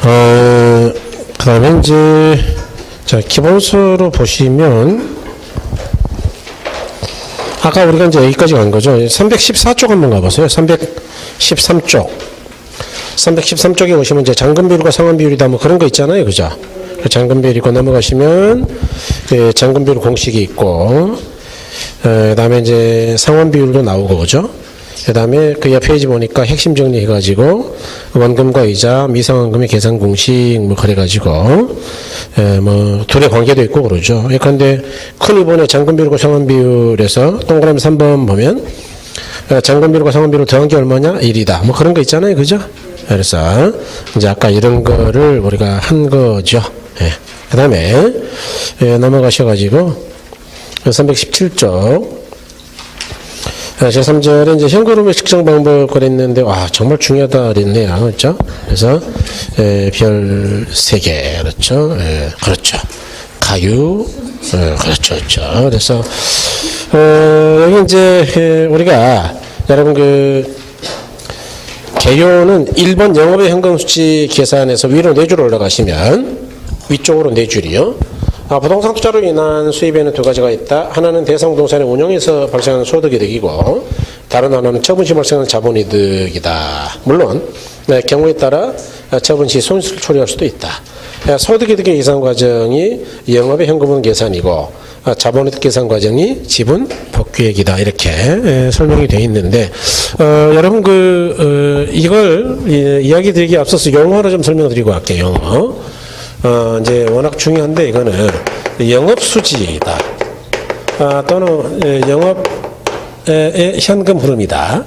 그 다음에 이제, 자, 기본서로 보시면, 아까 우리가 이제 여기까지 간 거죠. 314쪽 한번 가보세요. 313쪽. 313쪽에 오시면 이제 잔금 비율과 상환 비율이다 뭐 그런 거 있잖아요. 그죠? 잔금 비율 있고 넘어가시면, 그 잔금 비율 공식이 있고, 그 다음에 이제 상환 비율도 나오고, 그죠? 그 다음에 그 옆 페이지 보니까 핵심 정리해가지고 원금과 이자, 미상환금의 계산 공식 뭐 그래가지고 뭐 둘의 관계도 있고 그러죠. 예컨대 큰 2번의 잔금 비율과 상환 비율에서 동그라미 3번 보면 잔금 비율과 상환 비율을 더한 게 얼마냐? 1이다. 뭐 그런 거 있잖아요. 그죠? 그래서 이제 아까 이런 거를 우리가 한 거죠. 예. 그 다음에 넘어가셔가지고 317쪽 제3절에 이제 현금흐름의 측정 방법 그랬는데, 와, 정말 중요하다 그랬네요. 그렇죠? 그래서, 별 3개. 그렇죠? 그렇죠. 가유. 그렇죠. 그렇죠. 그래서, 여기 이제, 우리가, 여러분 개요는 1번 영업의 현금 수치 계산에서 위로 4줄 올라가시면, 위쪽으로 4줄이요. 부동산 투자로 인한 수입에는 두 가지가 있다. 하나는 대상 부동산의 운영에서 발생하는 소득이득이고 다른 하나는 처분 시 발생하는 자본이득이다. 물론 경우에 따라 처분 시 손실을 처리할 수도 있다. 소득이득의 계산 과정이 영업의 현금흐름 계산이고 자본이득 계산 과정이 지분 복귀액이다. 이렇게 설명이 되어 있는데 여러분 이걸 이야기 드리기 앞서서 용어로 좀 설명드리고 할게요. 용어. 이제 워낙 중요한데 이거는 영업수지이다. 또는 영업의 현금 흐름이다.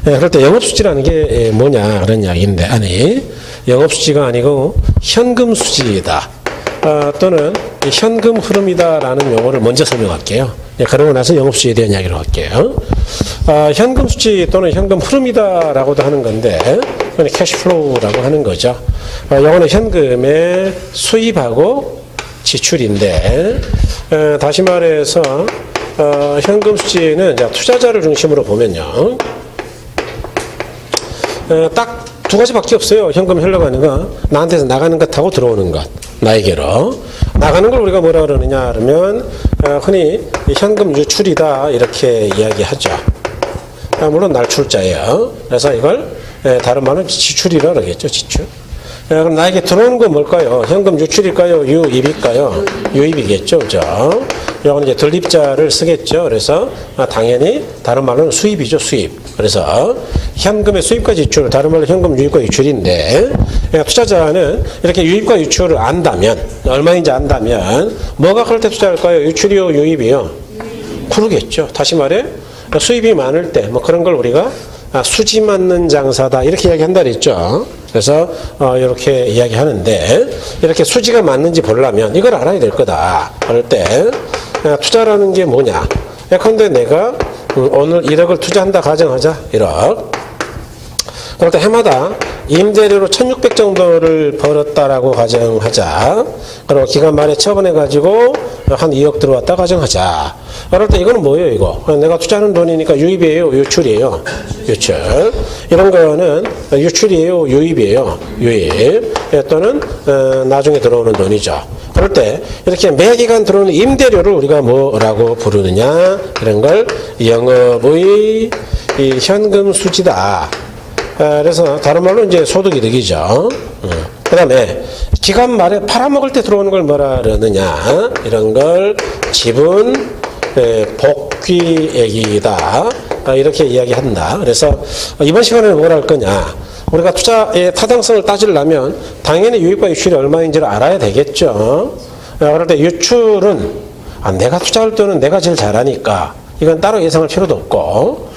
그럴 때 영업수지라는 게 뭐냐 그런 이야기인데 아니 영업수지가 아니고 현금수지이다. 또는 현금 흐름이다라는 용어를 먼저 설명할게요. 그러고 나서 영업수지에 대한 이야기를 할게요. 현금 수지 또는 현금 흐름이다라고도 하는 건데 캐시플로우라고 하는 거죠. 이거는 현금의 수입하고 지출인데 다시 말해서 현금 수지는 투자자를 중심으로 보면요. 딱 두 가지밖에 없어요. 현금이 흘러가는 거. 나한테서 나가는 것하고 들어오는 것. 나에게로. 나가는 걸 우리가 뭐라 그러느냐 그러면 흔히 현금 유출이다 이렇게 이야기하죠. 물론 날출자예요. 그래서 이걸 다른 말은 지출이라 그러겠죠. 지출. 그럼 나에게 들어오는 건 뭘까요? 현금 유출일까요? 유입일까요? 유입이겠죠. 그죠? 이건 이제 들입자를 쓰겠죠. 그래서 당연히 다른 말로는 수입이죠. 수입. 그래서 현금의 수입과 지출, 다른 말로 현금 유입과 유출인데 투자자는 이렇게 유입과 유출을 안다면 얼마인지 안다면 뭐가 그럴 때 투자할까요? 유출이요? 유입이요? 그러겠죠. 다시 말해 수입이 많을 때 뭐 그런 걸 우리가 수지 맞는 장사다 이렇게 이야기한다 그랬죠. 그래서 이렇게 이야기하는데 이렇게 수지가 맞는지 보려면 이걸 알아야 될 거다. 그럴 때 투자라는 게 뭐냐. 예컨대 내가 오늘 1억을 투자한다 가정하자. 1억. 그럴 때 해마다 임대료로 1,600 정도를 벌었다라고 가정하자. 그리고 기간 말에 처분해가지고 한 2억 들어왔다 가정하자. 그럴 때 이거는 뭐예요, 이거? 내가 투자하는 돈이니까 유입이에요, 유출이에요? 유출. 이런 거는 유출이에요, 유입이에요? 유입. 또는 나중에 들어오는 돈이죠. 그럴 때 이렇게 매기간 들어오는 임대료를 우리가 뭐라고 부르느냐? 이런 걸 영업의 현금 수지다. 그래서 다른 말로 이제 소득이득이죠. 그 다음에 기간 말에 팔아먹을 때 들어오는 걸 뭐라 그러느냐 이런 걸 지분 복귀액이다 이렇게 이야기한다. 그래서 이번 시간에는 뭘 할 거냐 우리가 투자의 타당성을 따지려면 당연히 유입과 유출이 얼마인지를 알아야 되겠죠. 그럴 때 유출은 내가 투자할 때는 내가 제일 잘하니까 이건 따로 예상할 필요도 없고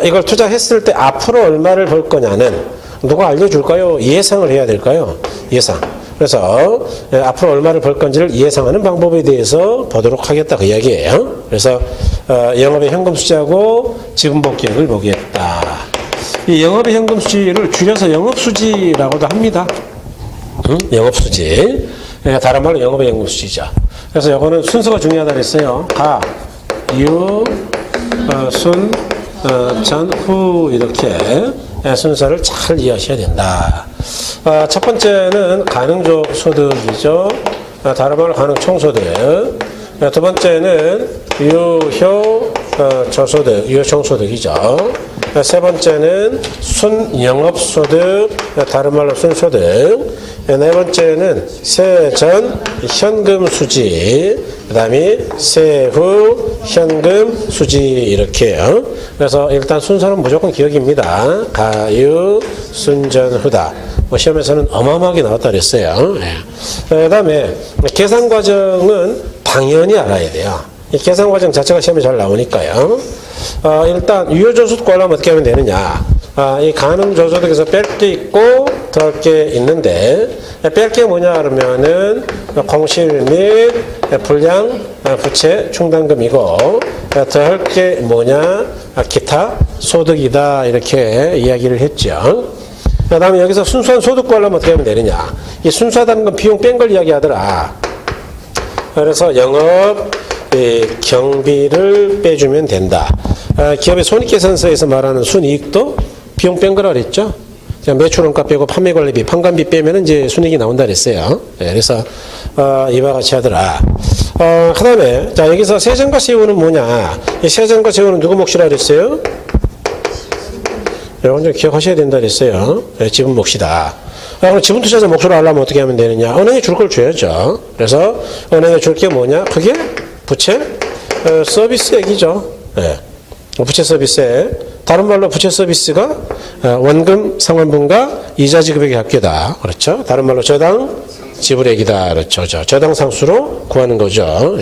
이걸 투자했을 때 앞으로 얼마를 벌 거냐는 누가 알려줄까요? 예상을 해야 될까요? 예상. 그래서 앞으로 얼마를 벌 건지를 예상하는 방법에 대해서 보도록 하겠다 그 이야기예요. 그래서 영업의 현금 수지하고 지분 복귀액을 보겠다. 이 영업의 현금 수지를 줄여서 영업수지라고도 합니다. 영업수지. 다른 말로 영업의 현금 수지죠. 그래서 이거는 순서가 중요하다 그랬어요. 가, 유, 순, 전, 후 이렇게 순서를 잘 이해하셔야 된다. 첫 번째는 가능적 소득이죠. 다른 말로 가능 총소득. 두 번째는 유효 저소득, 유효 총소득이죠. 세 번째는 순영업소득, 다른 말로 순소득. 네 번째는 세전 현금 수지, 그 다음에 세후 현금 수지 이렇게요. 그래서 일단 순서는 무조건 기억입니다. 가유, 순전, 후다. 뭐 시험에서는 어마어마하게 나왔다 그랬어요. 그 다음에 계산 과정은 당연히 알아야 돼요. 이 계산 과정 자체가 시험에 잘 나오니까요. 일단 유효저소득 하려면 어떻게 하면 되느냐. 이 가능저소득에서 뺄 게 있고 더할 게 있는데, 뺄 게 뭐냐 그러면은 공실 및 불량 부채 충당금이고, 더할 게 뭐냐, 기타 소득이다 이렇게 이야기를 했죠. 그 다음에 여기서 순수한 소득 구하려면 어떻게 하면 되느냐. 이 순수하다는 건 비용 뺀 걸 이야기하더라. 그래서 영업 경비를 빼주면 된다. 기업의 손익계산서에서 말하는 순이익도 비용 뺀 거라 그랬죠. 매출원가 빼고 판매관리비, 판관비 빼면 이제 순이익이 나온다 그랬어요. 그래서 이와 같이 하더라. 그 다음에 자 여기서 세전과 세후는 뭐냐. 이 세전과 세후는 누구 몫이라 그랬어요? 여러분 좀 기억하셔야 된다 그랬어요. 지분 몫이다. 그럼 지분 투자자 몫으로 하려면 어떻게 하면 되느냐. 은행에 줄 걸 줘야죠. 그래서 은행에 줄 게 뭐냐. 그게 부채 서비스액이죠. 부채 서비스액. 다른 말로 부채 서비스가 원금 상환분과 이자 지급액의 합계다. 그렇죠. 다른 말로 저당 지불액이다. 그렇죠. 저당 상수로 구하는 거죠.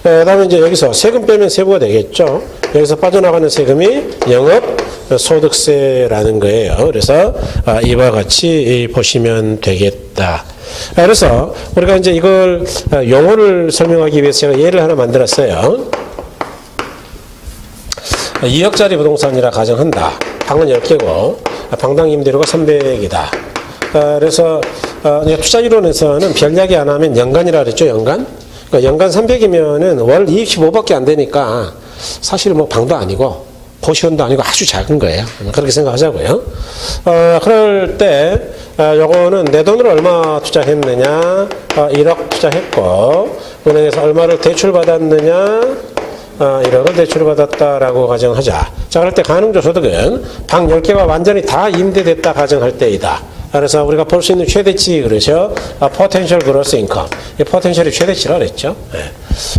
그다음에 이제 여기서 세금 빼면 세부가 되겠죠. 여기서 빠져나가는 세금이 영업 소득세라는 거예요. 그래서 이와 같이 보시면 되겠다. 그래서 우리가 이제 이걸 용어를 설명하기 위해서 제가 예를 하나 만들었어요. 2억짜리 부동산이라 가정한다. 방은 10개고 방당 임대료가 300이다. 그래서 투자 이론에서는 별 이야기 안 하면 연간이라 그랬죠. 연간. 그러니까 연간 300이면은 월 25밖에 안 되니까 사실 뭐 방도 아니고 고시원도 아니고 아주 작은 거예요. 그렇게 생각하자고요. 그럴 때 요거는 내 돈으로 얼마 투자했느냐. 1억 투자했고 은행에서 얼마를 대출받았느냐. 1억을 대출받았다라고 가정하자. 자, 그럴 때 가능저소득은 방 10개가 완전히 다 임대됐다 가정할 때이다. 그래서 우리가 볼 수 있는 최대치 그러죠. potential gross income. 이 potential이 최대치라 그랬죠.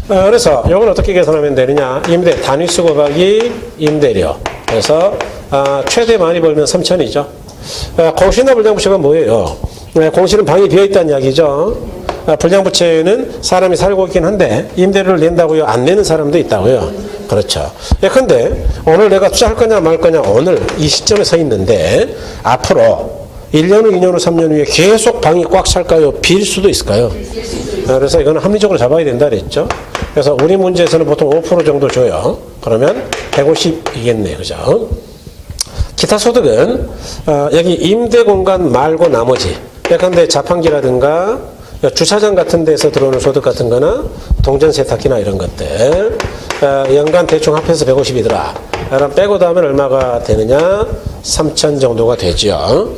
그래서 이건 어떻게 계산하면 되느냐. 임대 단위수 곱하기 임대료. 그래서 최대 많이 벌면 3천이죠. 공실이나 불량부채가 뭐예요? 공실은 방이 비어있다는 이야기죠. 불량부채는 사람이 살고 있긴 한데 임대료를 낸다고요? 안 내는 사람도 있다고요? 그렇죠. 근데 오늘 내가 투자할 거냐 말 거냐 오늘 이 시점에 서 있는데 앞으로 1년 후, 2년 후, 3년 후에 계속 방이 꽉 찰까요? 빌 수도 있을까요? 그래서 이거는 합리적으로 잡아야 된다 그랬죠. 그래서 우리 문제에서는 보통 5% 정도 줘요. 그러면 150이겠네요. 그죠? 기타 소득은 여기 임대 공간 말고 나머지 예컨대 자판기라든가 주차장 같은 데서 들어오는 소득 같은 거나 동전 세탁기나 이런 것들 연간 대충 합해서 150이더라. 그럼 빼고 나면 얼마가 되느냐? 3천 정도가 되죠.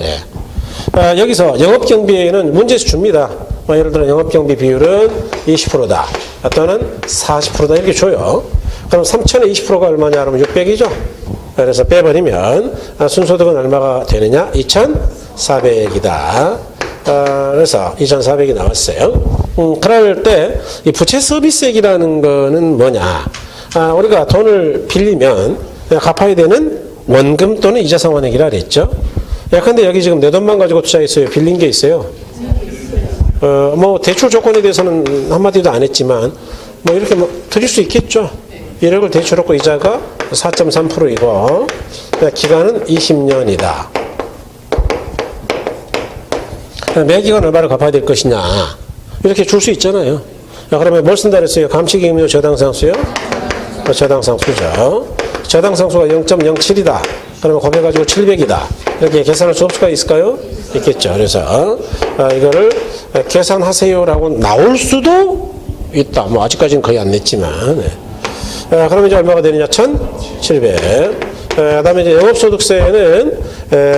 여기서 영업경비에는 문제에서 줍니다. 예를 들어 영업경비 비율은 20%다. 또는 40%다 이렇게 줘요. 그럼 3천에 20%가 얼마냐? 그러면 600이죠. 그래서 빼버리면 순소득은 얼마가 되느냐? 2,400이다. 그래서 2,400이 나왔어요. 그럴 때 이 부채 서비스액이라는 거는 뭐냐? 우리가 돈을 빌리면 갚아야 되는 원금 또는 이자 상환액이라 그랬죠. 근데 여기 지금 내 돈만 가지고 투자했어요. 빌린 게 있어요. 뭐 대출 조건에 대해서는 한마디도 안 했지만 뭐 이렇게 뭐 드릴 수 있겠죠. 1억을 대출했고 이자가 4.3%이고 기간은 20년이다. 매기간 얼마를 갚아야 될 것이냐 이렇게 줄 수 있잖아요. 그러면 뭘 쓴다 그랬어요? 감치기금요 저당상수요? 저당상수죠. 저당상수가 0.07이다. 그러면 곱해가지고 700이다. 이렇게 계산할 수 없을까 있을까요? 있겠죠. 그래서 이거를 계산하세요라고 나올 수도 있다. 뭐 아직까지는 거의 안 냈지만. 그러면 이제 얼마가 되느냐? 1,700. 그다음에 이제 영업소득세는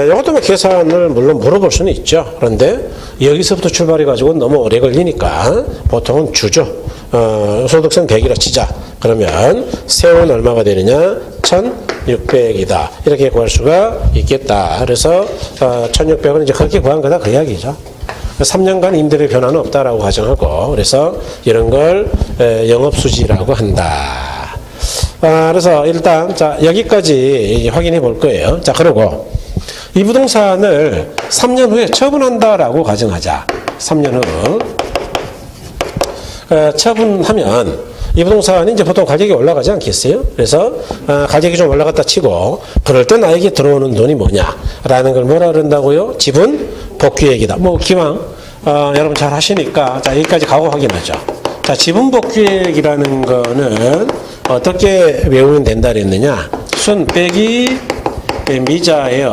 이것도 뭐 계산을 물론 물어볼 수는 있죠. 그런데 여기서부터 출발해가지고 너무 오래 걸리니까 보통은 주죠. 소득세는 100이라 치자. 그러면 세후는 얼마가 되느냐? 1,600이다. 이렇게 구할 수가 있겠다. 그래서 1,600은 이제 그렇게 구한 거다 그 이야기죠. 3년간 임대료의 변화는 없다라고 가정하고 그래서 이런 걸 영업수지라고 한다. 그래서 일단 자 여기까지 확인해 볼 거예요. 자 그리고 이 부동산을 3년 후에 처분한다라고 가정하자. 3년 후 처분하면 이 부동산이 이제 보통 가격이 올라가지 않겠어요? 그래서 가격이 좀 올라갔다 치고 그럴 때 나에게 들어오는 돈이 뭐냐라는 걸 뭐라 그런다고요? 지분 복귀액이다. 뭐 기왕 여러분 잘 하시니까 자 여기까지 가고 확인하죠. 자 지분 복귀액이라는 거는 어떻게 외우면 된다 그랬느냐? 순 빼기 미자예요.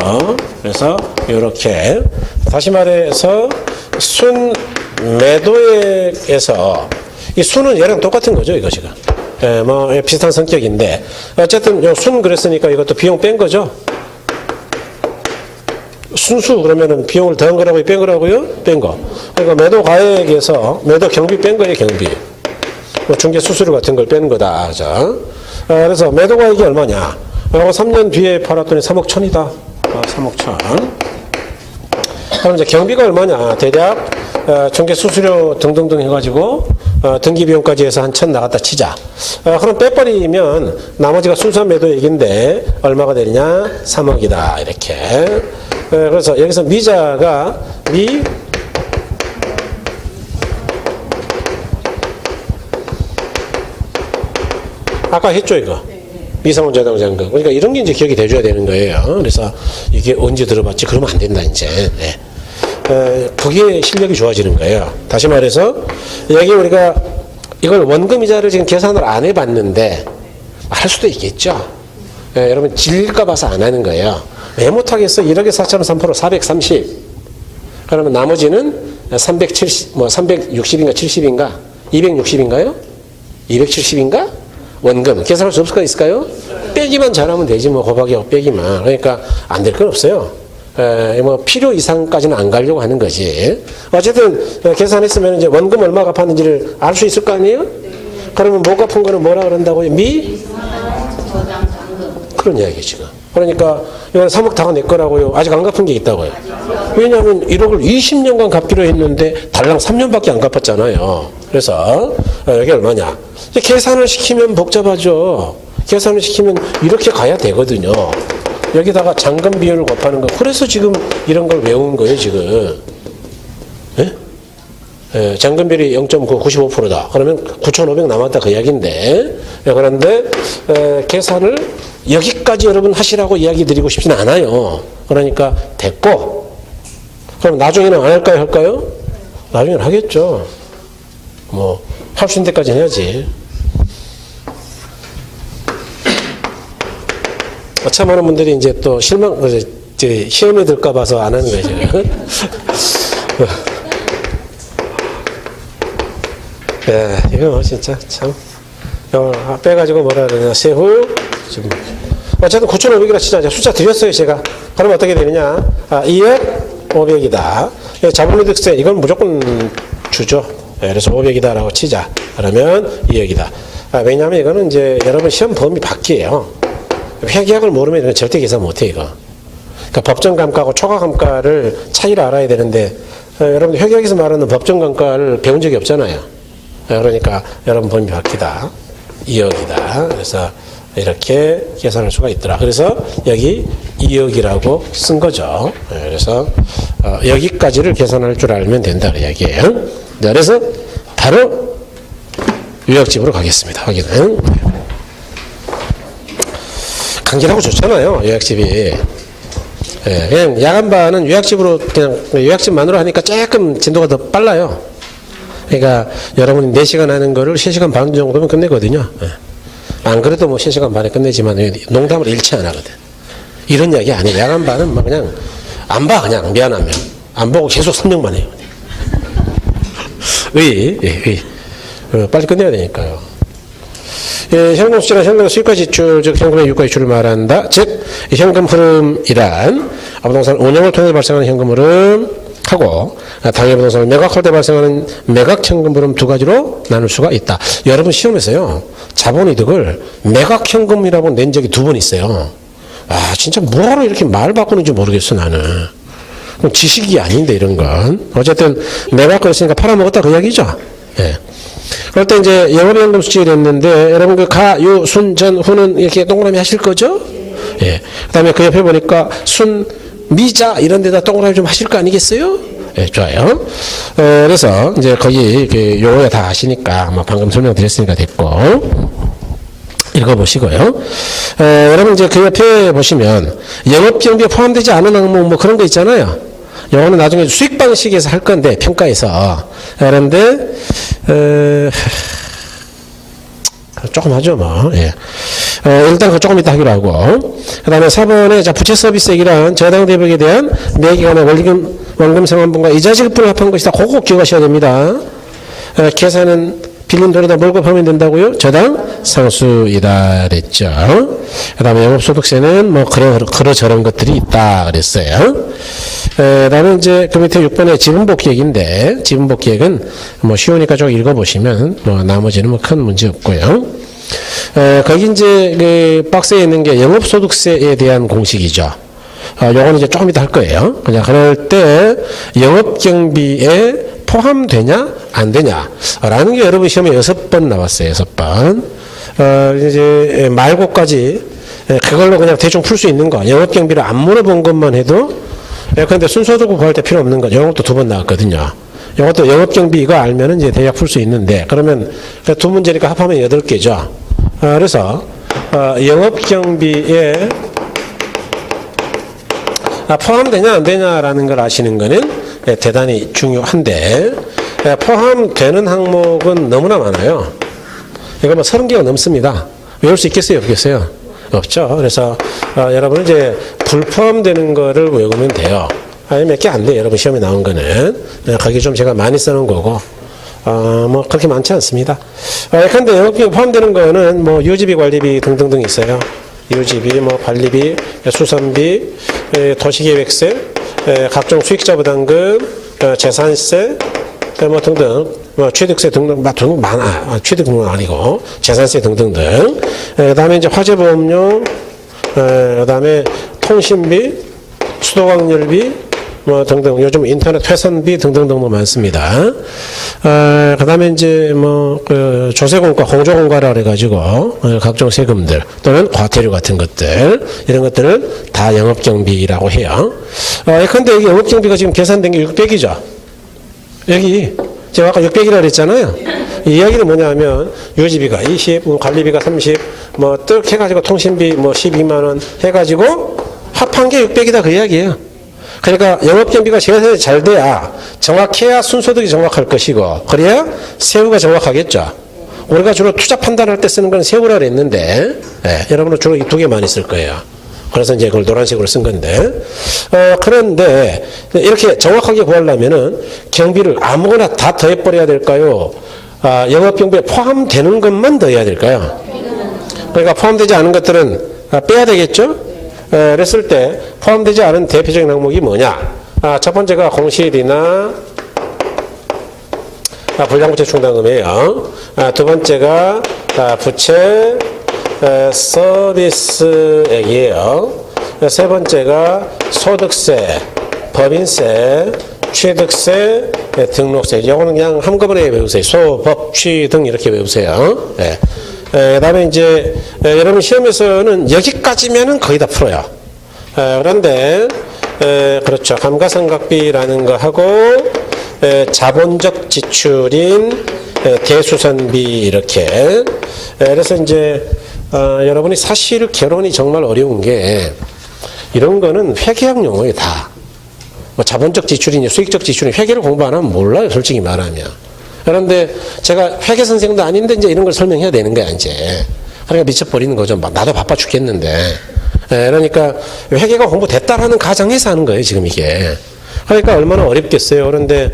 그래서 이렇게 다시 말해서 순 매도액에서 이 순은 얘랑 똑같은 거죠, 이거 지금. 뭐 비슷한 성격인데 어쨌든 요 순 그랬으니까 이것도 비용 뺀 거죠. 순수 그러면은 비용을 더한 거라고요, 뺀 거라고요? 뺀 거. 그러니까 매도 가액에서 매도 경비 뺀 거예요, 경비. 뭐 중개 수수료 같은 걸 뺀 거다. 자, 그래서 매도 가액이 얼마냐? 3년 뒤에 팔았더니 3억 1천이다. 3억 1천. 그럼 이제 경비가 얼마냐? 대략 중개 수수료 등등등 해가지고 등기 비용까지 해서 한 1,000 나갔다 치자. 그럼 빼버리면 나머지가 순수한 매도액인데 얼마가 되느냐? 3억이다. 이렇게. 그래서 여기서 미자가 아까 했죠 이거. 미상훈자동장금. 그러니까 이런 게 이제 기억이 돼줘야 되는 거예요. 그래서 이게 언제 들어봤지? 그러면 안 된다 이제. 네. 그게 실력이 좋아지는 거예요. 다시 말해서 여기 우리가 이걸 원금이자를 지금 계산을 안 해봤는데 할 수도 있겠죠. 여러분 질릴까 봐서 안 하는 거예요. 왜 못하겠어? 1억에 4.3% 430. 그러면 나머지는 370, 뭐 360인가 70인가 260인가요? 270인가? 원금 계산할 수 없을 거 있을까요? 빼기만 잘하면 되지 뭐 곱하기하고 빼기만. 그러니까 안 될 건 없어요. 뭐 필요 이상까지는 안 가려고 하는 거지. 어쨌든 계산했으면 이제 원금 얼마 갚았는지를 알 수 있을 거 아니에요? 그러면 못 갚은 거는 뭐라 그런다고요? 그런 이야기 지금. 그러니까 이건 3억 다가 내 거라고요. 아직 안 갚은 게 있다고요. 왜냐하면 1억을 20년간 갚기로 했는데 달랑 3년밖에 안 갚았잖아요. 그래서 이게 얼마냐? 계산을 시키면 복잡하죠. 계산을 시키면 이렇게 가야 되거든요. 여기다가 잔금 비율을 곱하는 거. 그래서 지금 이런 걸 외운 거예요, 지금. 예? 잔금 비율이 0.9, 95%다. 그러면 9,500 남았다 그 이야기인데. 그런데 계산을 여기까지 여러분 하시라고 이야기 드리고 싶진 않아요. 그러니까 됐고. 그럼 나중에는 안 할까요, 할까요? 나중에는 하겠죠. 뭐 할 수 있는 데까지 해야지. 참 많은 분들이 이제 또 시험에 들까 봐서 안 하는 거죠. 예, 이거 진짜 참. 빼가지고 뭐라 그러냐. 세후. 지금. 어쨌든 9,500이라 치자. 숫자 드렸어요, 제가. 그러면 어떻게 되느냐. 2억 500이다. 자본이득세, 이건 무조건 주죠. 예, 그래서 500이다라고 치자. 그러면 2억이다. 왜냐하면 이거는 이제 여러분 시험 범위 밖이에요. 회계학을 모르면 이건 절대 계산 못해, 이거. 그러니까 법정감가하고 초과감가를 차이를 알아야 되는데, 여러분들 회계학에서 말하는 법정감가를 배운 적이 없잖아요. 그러니까 여러분 범위 바뀌다. 2억이다. 그래서 이렇게 계산할 수가 있더라. 그래서 여기 2억이라고 쓴 거죠. 그래서 여기까지를 계산할 줄 알면 된다. 그 이야기예요. 그래서 바로 요약집으로 가겠습니다. 확인은. 간결하고 좋잖아요. 요약집이. 그냥 야간반은 요약집으로 그냥 요약집만으로 하니까 조금 진도가 더 빨라요. 그러니까 여러분이 4시간 하는 거를 3시간 반 정도면 끝내거든요. 안 그래도 뭐 3시간 반에 끝내지만 농담을 잃지 안 하거든. 이런 이야기 아니에요. 야간반은 막 그냥 안 봐. 그냥 미안하면. 안 보고 계속 설명만 해요. 빨리 끝내야 되니까요. 현금 수지란 현금 수익과 지출, 즉 현금의 유가 지출을 말한다. 즉 현금 흐름이란 부동산 운영을 통해 발생하는 현금 흐름하고 당해 부동산을 매각할 때 발생하는 매각 현금 흐름 두 가지로 나눌 수가 있다. 여러분 시험에서요 자본이득을 매각 현금이라고 낸 적이 두 번 있어요. 아 진짜 뭐하러 이렇게 말 바꾸는지 모르겠어 나는. 지식이 아닌데 이런 건 어쨌든 매각 그랬으니까 팔아먹었다 그 이야기죠. 예. 그럴 때 이제 영업연금 수지를 했는데 여러분 그 가, 유, 순, 전, 후는 이렇게 동그라미 하실 거죠? 예. 그 다음에 그 옆에 보니까 순, 미자 이런 데다 동그라미 좀 하실 거 아니겠어요? 예, 좋아요. 그래서 이제 거기 그 요거에 다 아시니까 뭐 방금 설명드렸으니까 됐고 읽어보시고요. 여러분 이제 그 옆에 보시면 영업경비에 포함되지 않은 항목 뭐 그런 거 있잖아요. 요거는 나중에 수익 방식에서 할 건데 평가에서 그런데 조금 하죠 뭐. 예. 일단 그 조금 이따 하기로 하고 그 다음에 4번에 자 부채 서비스액이란 저당 대백에 대한 매기간의 원금 상환분과 이자 지급분을 합한 것이다. 그거 꼭 기억하셔야 됩니다. 계산은 빌린 돈에다 뭘 곱하면 된다고요? 저당 상수이다 그랬죠. 그 다음에 영업소득세는 뭐 그러저런 것들이 있다 그랬어요. 다음에 이제 그 밑에 6번에 지분복기액인데 지분복기액은 뭐 쉬우니까 좀 읽어보시면 뭐 나머지는 뭐 큰 문제 없고요. 거기 이제 그 박스에 있는 게 영업소득세에 대한 공식이죠. 요거는 이제 조금 이따 할 거예요. 그냥 그럴 때 영업경비에 포함되냐 안 되냐 라는 게 여러분 시험에 6번 나왔어요. 6번 이제 말고까지 그걸로 그냥 대충 풀 수 있는 거 영업경비를 안 물어본 것만 해도 그런데 순서도구 구할 때 필요 없는 거 이것도 2번 나왔거든요. 이것도 영업경비 이거 알면은 이제 대략 풀 수 있는데 그러면 두 문제니까 합하면 8개죠. 그래서 영업경비에 포함되냐 안 되냐라는 걸 아시는 거는 대단히 중요한데 포함되는 항목은 너무나 많아요. 이거 뭐 30개가 넘습니다. 외울 수 있겠어요? 없겠어요? 없죠. 그래서 여러분은 이제 불포함되는 거를 외우면 돼요. 몇 개 안 돼요. 여러분 시험에 나온 거는. 거기 좀 제가 많이 써놓은 거고 뭐 그렇게 많지 않습니다. 근데 영업비에 포함되는 거는 뭐 유지비, 관리비 등등등 있어요. 유지비, 뭐 관리비, 수선비, 도시계획세, 각종 수익자 부담금, 재산세, 뭐 등등, 뭐 취득세 등등 많아. 취득은 아니고 재산세 등등등. 그다음에 이제 화재보험료, 그다음에 통신비, 수도광열비, 뭐 등등 요즘 인터넷 회선비 등등등 뭐 많습니다. 그다음에 이제 뭐 그 조세공과 공조공과라 그래가지고 각종 세금들 또는 과태료 같은 것들 이런 것들을 다 영업경비라고 해요. 근데 여기 영업경비가 지금 계산된 게 600이죠. 여기 제가 아까 600이라 그랬잖아요. 이 이야기는 뭐냐면 유지비가 20, 관리비가 30, 뭐 뜩 해가지고 통신비 뭐 12만 원 해가지고 합한 게 600이다 그 이야기예요. 그러니까 영업경비가 계산이 잘 돼야 정확해야 순소득이 정확할 것이고 그래야 세후가 정확하겠죠. 우리가 주로 투자 판단할 때 쓰는 건 세후라 그랬는데 여러분은 주로 이 두 개 많이 쓸 거예요. 그래서 이제 그걸 노란색으로 쓴 건데 그런데 이렇게 정확하게 구하려면은 경비를 아무거나 다 더해버려야 될까요? 영업경비에 포함되는 것만 더해야 될까요? 그러니까 포함되지 않은 것들은 빼야 되겠죠? 그랬을 때 포함되지 않은 대표적인 항목이 뭐냐? 첫 번째가 공실이나 불량부채 충당금이에요. 두 번째가 부채 서비스액이에요. 세 번째가 소득세, 법인세, 취득세, 등록세. 이거는 그냥 한꺼번에 외우세요. 소, 법, 취 등 이렇게 외우세요. 그다음에 이제 여러분 시험에서는 여기까지면은 거의 다 풀어요. 그런데 그렇죠. 감가상각비라는 거 하고 자본적 지출인 대수선비 이렇게. 그래서 이제 여러분이 사실 결혼이 정말 어려운 게 이런 거는 회계학 용어예요 다. 뭐 자본적 지출이니 수익적 지출이니 회계를 공부 안 하면 몰라요 솔직히 말하면. 그런데 제가 회계 선생도 아닌데 이제 이런 걸 설명해야 되는 거야 이제. 그러니까 미쳐버리는 거죠. 나도 바빠 죽겠는데. 그러니까 회계가 공부됐다라는 가정에서 하는 거예요 지금 이게. 그러니까 얼마나 어렵겠어요. 그런데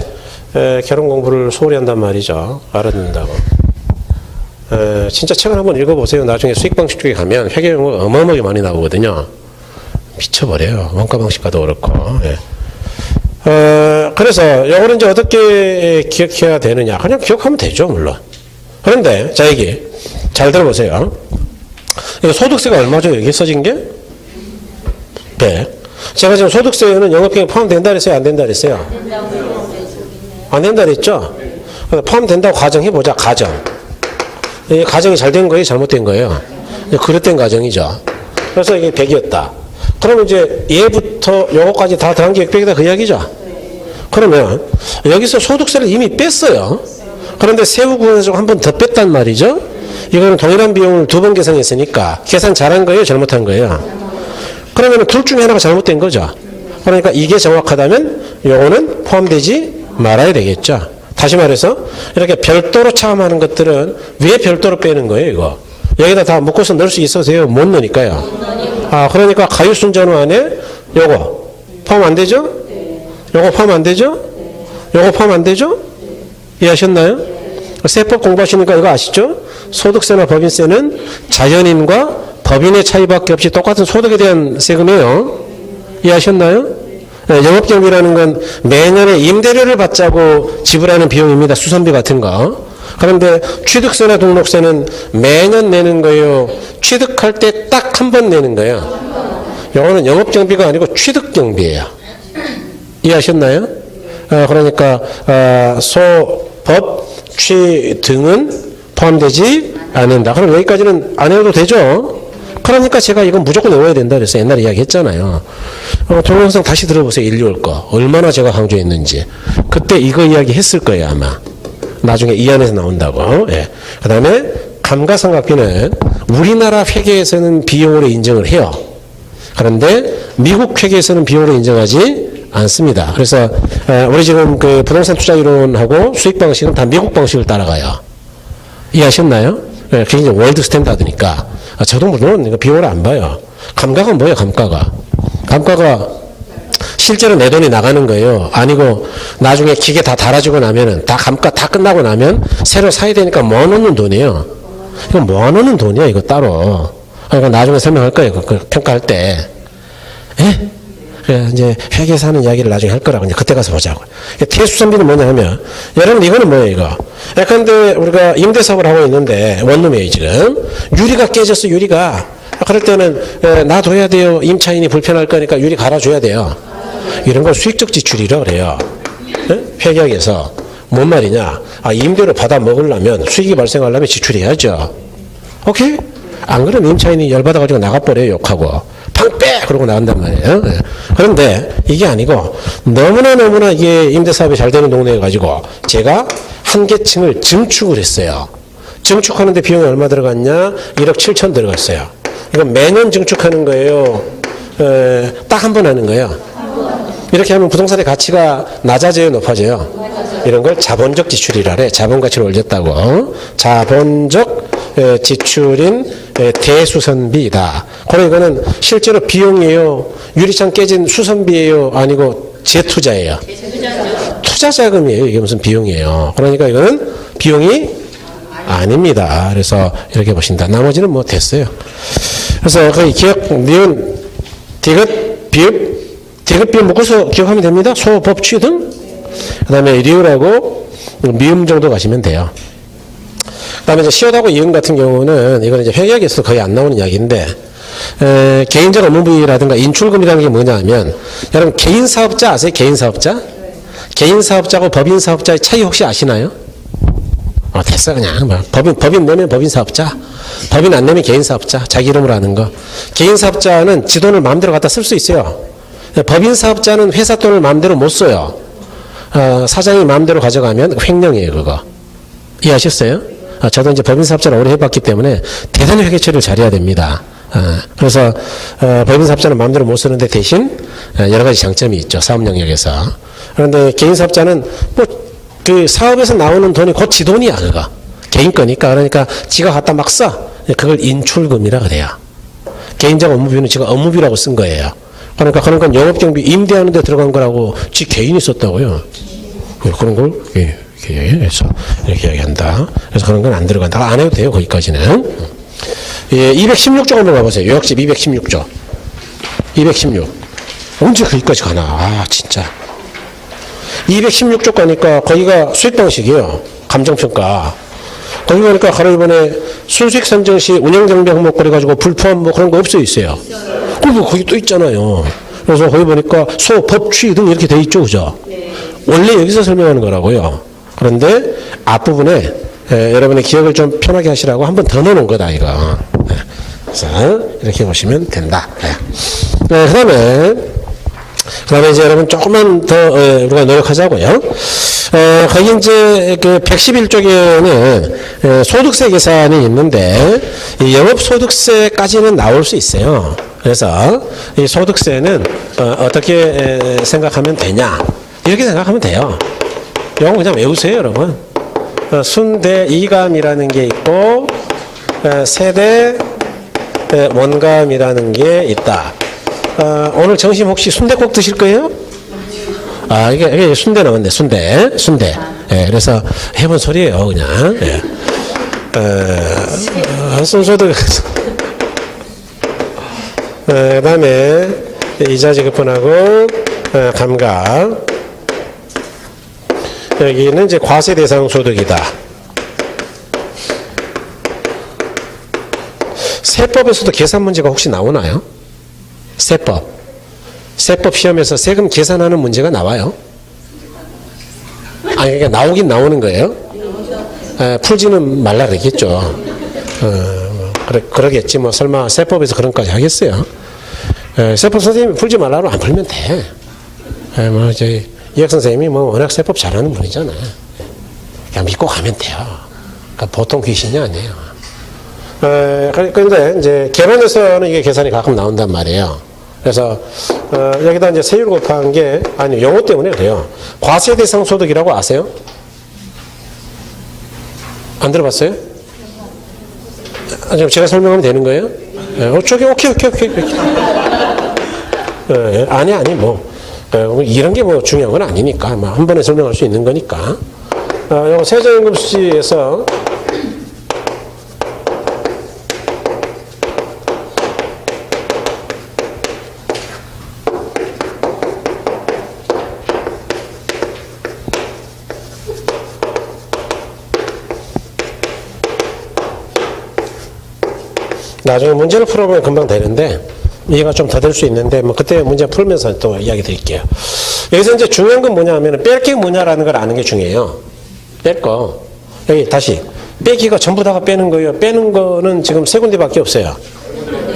결혼 공부를 소홀히 한단 말이죠. 알아듣는다고. 진짜 책을 한번 읽어보세요. 나중에 수익방식 쪽에 가면 회계 용어가 어마어마하게 많이 나오거든요. 미쳐버려요. 원가 방식과도 그렇고. 예. 그래서 요거는 이제 어떻게 기억해야 되느냐. 그냥 기억하면 되죠, 물론. 그런데, 자, 여기. 잘 들어보세요. 이거 소득세가 얼마죠? 여기 써진 게? 100. 제가 지금 소득세는 영업비용이 포함된다 그랬어요? 안 된다 그랬어요? 안 된다 그랬죠? 포함된다고 가정해보자, 가정. 이 가정이 잘 된 거예요? 잘못된 거예요? 그릇된 가정이죠. 그래서 이게 100이었다. 그러면 이제 얘부터 요거까지 다 더한 게 600이다 그 이야기죠? 그러면 여기서 소득세를 이미 뺐어요. 그런데 세후 구간에서 한 번 더 뺐단 말이죠? 이거는 동일한 비용을 2번 계산했으니까 계산 잘한 거예요? 잘못한 거예요? 그러면 둘 중에 하나가 잘못된 거죠. 그러니까 이게 정확하다면 요거는 포함되지 말아야 되겠죠. 다시 말해서 이렇게 별도로 차감하는 것들은 왜 별도로 빼는 거예요, 이거? 여기다 다 묶어서 넣을 수 있어서요? 못 넣으니까요. 그러니까 가율순전후 안에 요거 포함 안 되죠? 요거 포함 안 되죠? 요거 포함 안 되죠? 이해하셨나요? 세법 공부하시니까 이거 아시죠? 소득세나 법인세는 자연인과 법인의 차이밖에 없이 똑같은 소득에 대한 세금이에요. 이해하셨나요? 영업경비라는 건 매년에 임대료를 받자고 지불하는 비용입니다. 수선비 같은 거. 그런데 취득세나 등록세는 매년 내는 거예요. 취득할 때 딱 한 번 내는 거예요. 이거는 영업경비가 아니고 취득경비예요. 이해하셨나요? 그러니까 소, 법, 취 등은 포함되지 않는다. 그럼 여기까지는 안 해도 되죠? 그러니까 제가 이건 무조건 외워야 된다 그래서 옛날에 이야기했잖아요. 동영상 다시 들어보세요. 일리올 거. 얼마나 제가 강조했는지. 그때 이거 이야기 했을 거예요, 아마. 나중에 이 안에서 나온다고. 예. 그 다음에 감가상각비는 우리나라 회계에서는 비용으로 인정을 해요. 그런데 미국 회계에서는 비용으로 인정하지 않습니다. 그래서 우리 지금 그 부동산 투자 이론하고 수익 방식은 다 미국 방식을 따라가요. 이해하셨나요? 예, 그게 이제 월드 스탠다드니까. 저도 물론 비용을 안 봐요. 감가가 뭐예요, 감가가? 감가가 실제로 내 돈이 나가는 거예요. 아니고 나중에 기계 다 달아주고 나면은 다 감가 다 끝나고 나면 새로 사야 되니까 모아놓는 돈이에요. 이거 모아놓는 돈이야, 이거 따로. 그러니까 나중에 설명할 거예요, 그 평가할 때. 예? 그래, 이제 회계에서 하는 이야기를 나중에 할 거라고. 이제 그때 가서 보자고. 대수선비는 뭐냐 하면, 여러분, 이거는 뭐예요, 이거? 예컨대 우리가 임대사업을 하고 있는데, 원룸이에요, 지금. 유리가 깨졌어, 유리가. 그럴 때는, 놔둬야 돼요. 임차인이 불편할 거니까 유리 갈아줘야 돼요. 이런 걸 수익적 지출이라 그래요. 회계학에서. 뭔 말이냐? 임대료 받아 먹으려면, 수익이 발생하려면 지출해야죠. 오케이? 안 그러면 임차인이 열받아가지고 나가버려요, 욕하고. 방 빼! 그러고 나간단 말이에요. 그런데 이게 아니고 너무나 이게 임대사업이 잘 되는 동네에 가지고 제가 한 개층을 증축을 했어요. 증축하는데 비용이 얼마 들어갔냐? 1억 7천 들어갔어요. 이건 매년 증축하는 거예요. 딱 한 번 하는 거예요. 이렇게 하면 부동산의 가치가 낮아져요, 높아져요? 이런 걸 자본적 지출이라 그래. 자본 가치를 올렸다고. 자본적 지출인 대수선비이다. 그럼 이거는 실제로 비용이에요. 유리창 깨진 수선비예요. 아니고 재투자예요. 투자 자금이에요. 이게 무슨 비용이에요. 그러니까 이거는 비용이 아닙니다. 그래서 이렇게 보신다. 나머지는 뭐 됐어요. 그래서 거의 기억, 니은, 디귿, 비읍, 디귿, 비읍 묶어서 기억하면 됩니다. 소, 법, 취 등. 그 다음에 리을하고 미음 정도 가시면 돼요. 그 다음에 이제 시옷하고 이음 같은 경우는 이거는 이제 회계학에서 거의 안 나오는 이야기인데, 개인적 업무비라든가 인출금이라는 게 뭐냐 하면, 여러분 개인 사업자 아세요? 개인 사업자? 개인 사업자하고 법인 사업자의 차이 혹시 아시나요? 됐어, 그냥. 뭐. 법인 내면 법인 사업자. 법인 안 내면 개인 사업자. 자기 이름으로 하는 거. 개인 사업자는 지 돈을 마음대로 갖다 쓸 수 있어요. 법인 사업자는 회사 돈을 마음대로 못 써요. 사장이 마음대로 가져가면 횡령이에요, 그거. 이해하셨어요? 저도 이제 법인 사업자를 오래 해봤기 때문에 대단히 회계 처리를 잘해야 됩니다. 그래서 법인 사업자는 마음대로 못 쓰는데 대신 여러 가지 장점이 있죠, 사업 영역에서. 그런데 개인 사업자는 뭐 그 사업에서 나오는 돈이 곧 지 돈이야, 그거. 개인 거니까. 그러니까 지가 갖다 막 써. 그걸 인출금이라 그래요. 개인적 업무비는 지가 업무비라고 쓴 거예요. 그러니까 그런 건 영업경비 임대하는 데 들어간 거라고 지 개인이 썼다고요. 그런 걸 해서 이렇게 이야기한다. 그래서 그런 건 안 들어간다. 안 해도 돼요. 거기까지는. 예, 216조 한번 가보세요. 요약집 216조. 216. 언제 거기까지 가나. 아, 진짜. 216조 가니까 거기가 수익 방식이에요. 감정평가. 거기 보니까 가로 이번에 순수익 산정 시 운영경비 항목 그래가지고 불포함 뭐 그런 거 없어 있어요. 그리고 거기 또 있잖아요. 그래서 거기 보니까 소, 법, 취 등 이렇게 돼 있죠. 그죠? 원래 여기서 설명하는 거라고요. 그런데 앞부분에 여러분의 기억을 좀 편하게 하시라고 한 번 더 넣어놓은 거다, 이거. 그래서 이렇게 보시면 된다. 그 다음에 이제 여러분 조금만 더 우리가 노력하자고요. 거기 이제 그 111쪽에는 소득세 계산이 있는데 이 영업소득세까지는 나올 수 있어요. 그래서 이 소득세는 어떻게 생각하면 되냐 이렇게 생각하면 돼요. 이건 그냥 외우세요, 여러분. 순대 이감이라는 게 있고 세대 원감이라는 게 있다. 오늘 점심 혹시 순대 꼭 드실 거예요? 아, 이게 순대 나왔네, 순대. 예, 그래서 해본 소리예요, 그냥. 예. 순소득. 그 다음에 이자 지급분하고 감각. 여기는 이제 과세 대상 소득이다. 세법에서도 계산 문제가 혹시 나오나요? 세법 시험에서 세금 계산하는 문제가 나와요? 아니, 그러니까 나오긴 나오는 거예요? 풀지는 말라 그랬겠죠. 그러겠지. 뭐, 설마 세법에서 그런 까지 하겠어요? 세법 선생님이 풀지 말라고 안 풀면 돼. 뭐, 저희, 이학 선생님이 뭐, 워낙 세법 잘하는 분이잖아요. 그냥 믿고 가면 돼요. 그러니까 보통 귀신이 아니에요. 그런데 이제 개론에서는 이게 계산이 가끔 나온단 말이에요. 그래서 여기다 이제 세율 곱한 게 아니 영어 때문에 그래요. 과세 대상 소득이라고 아세요? 안 들어봤어요? 지금 제가 설명하면 되는 거예요? 오케이. 아니 뭐 이런 게 뭐 중요한 건 아니니까 뭐 한 번에 설명할 수 있는 거니까. 이거 세전임금수지에서 나중에 문제를 풀어보면 금방 되는데 이해가 좀 더 될 수 있는데 뭐 그때 문제 풀면서 또 이야기 드릴게요. 여기서 이제 중요한 건 뭐냐 하면 뺄 게 뭐냐라는 걸 아는 게 중요해요. 뺄 거. 여기 다시 빼기가 전부 다가 빼는 거예요. 빼는 거는 지금 세 군데밖에 없어요.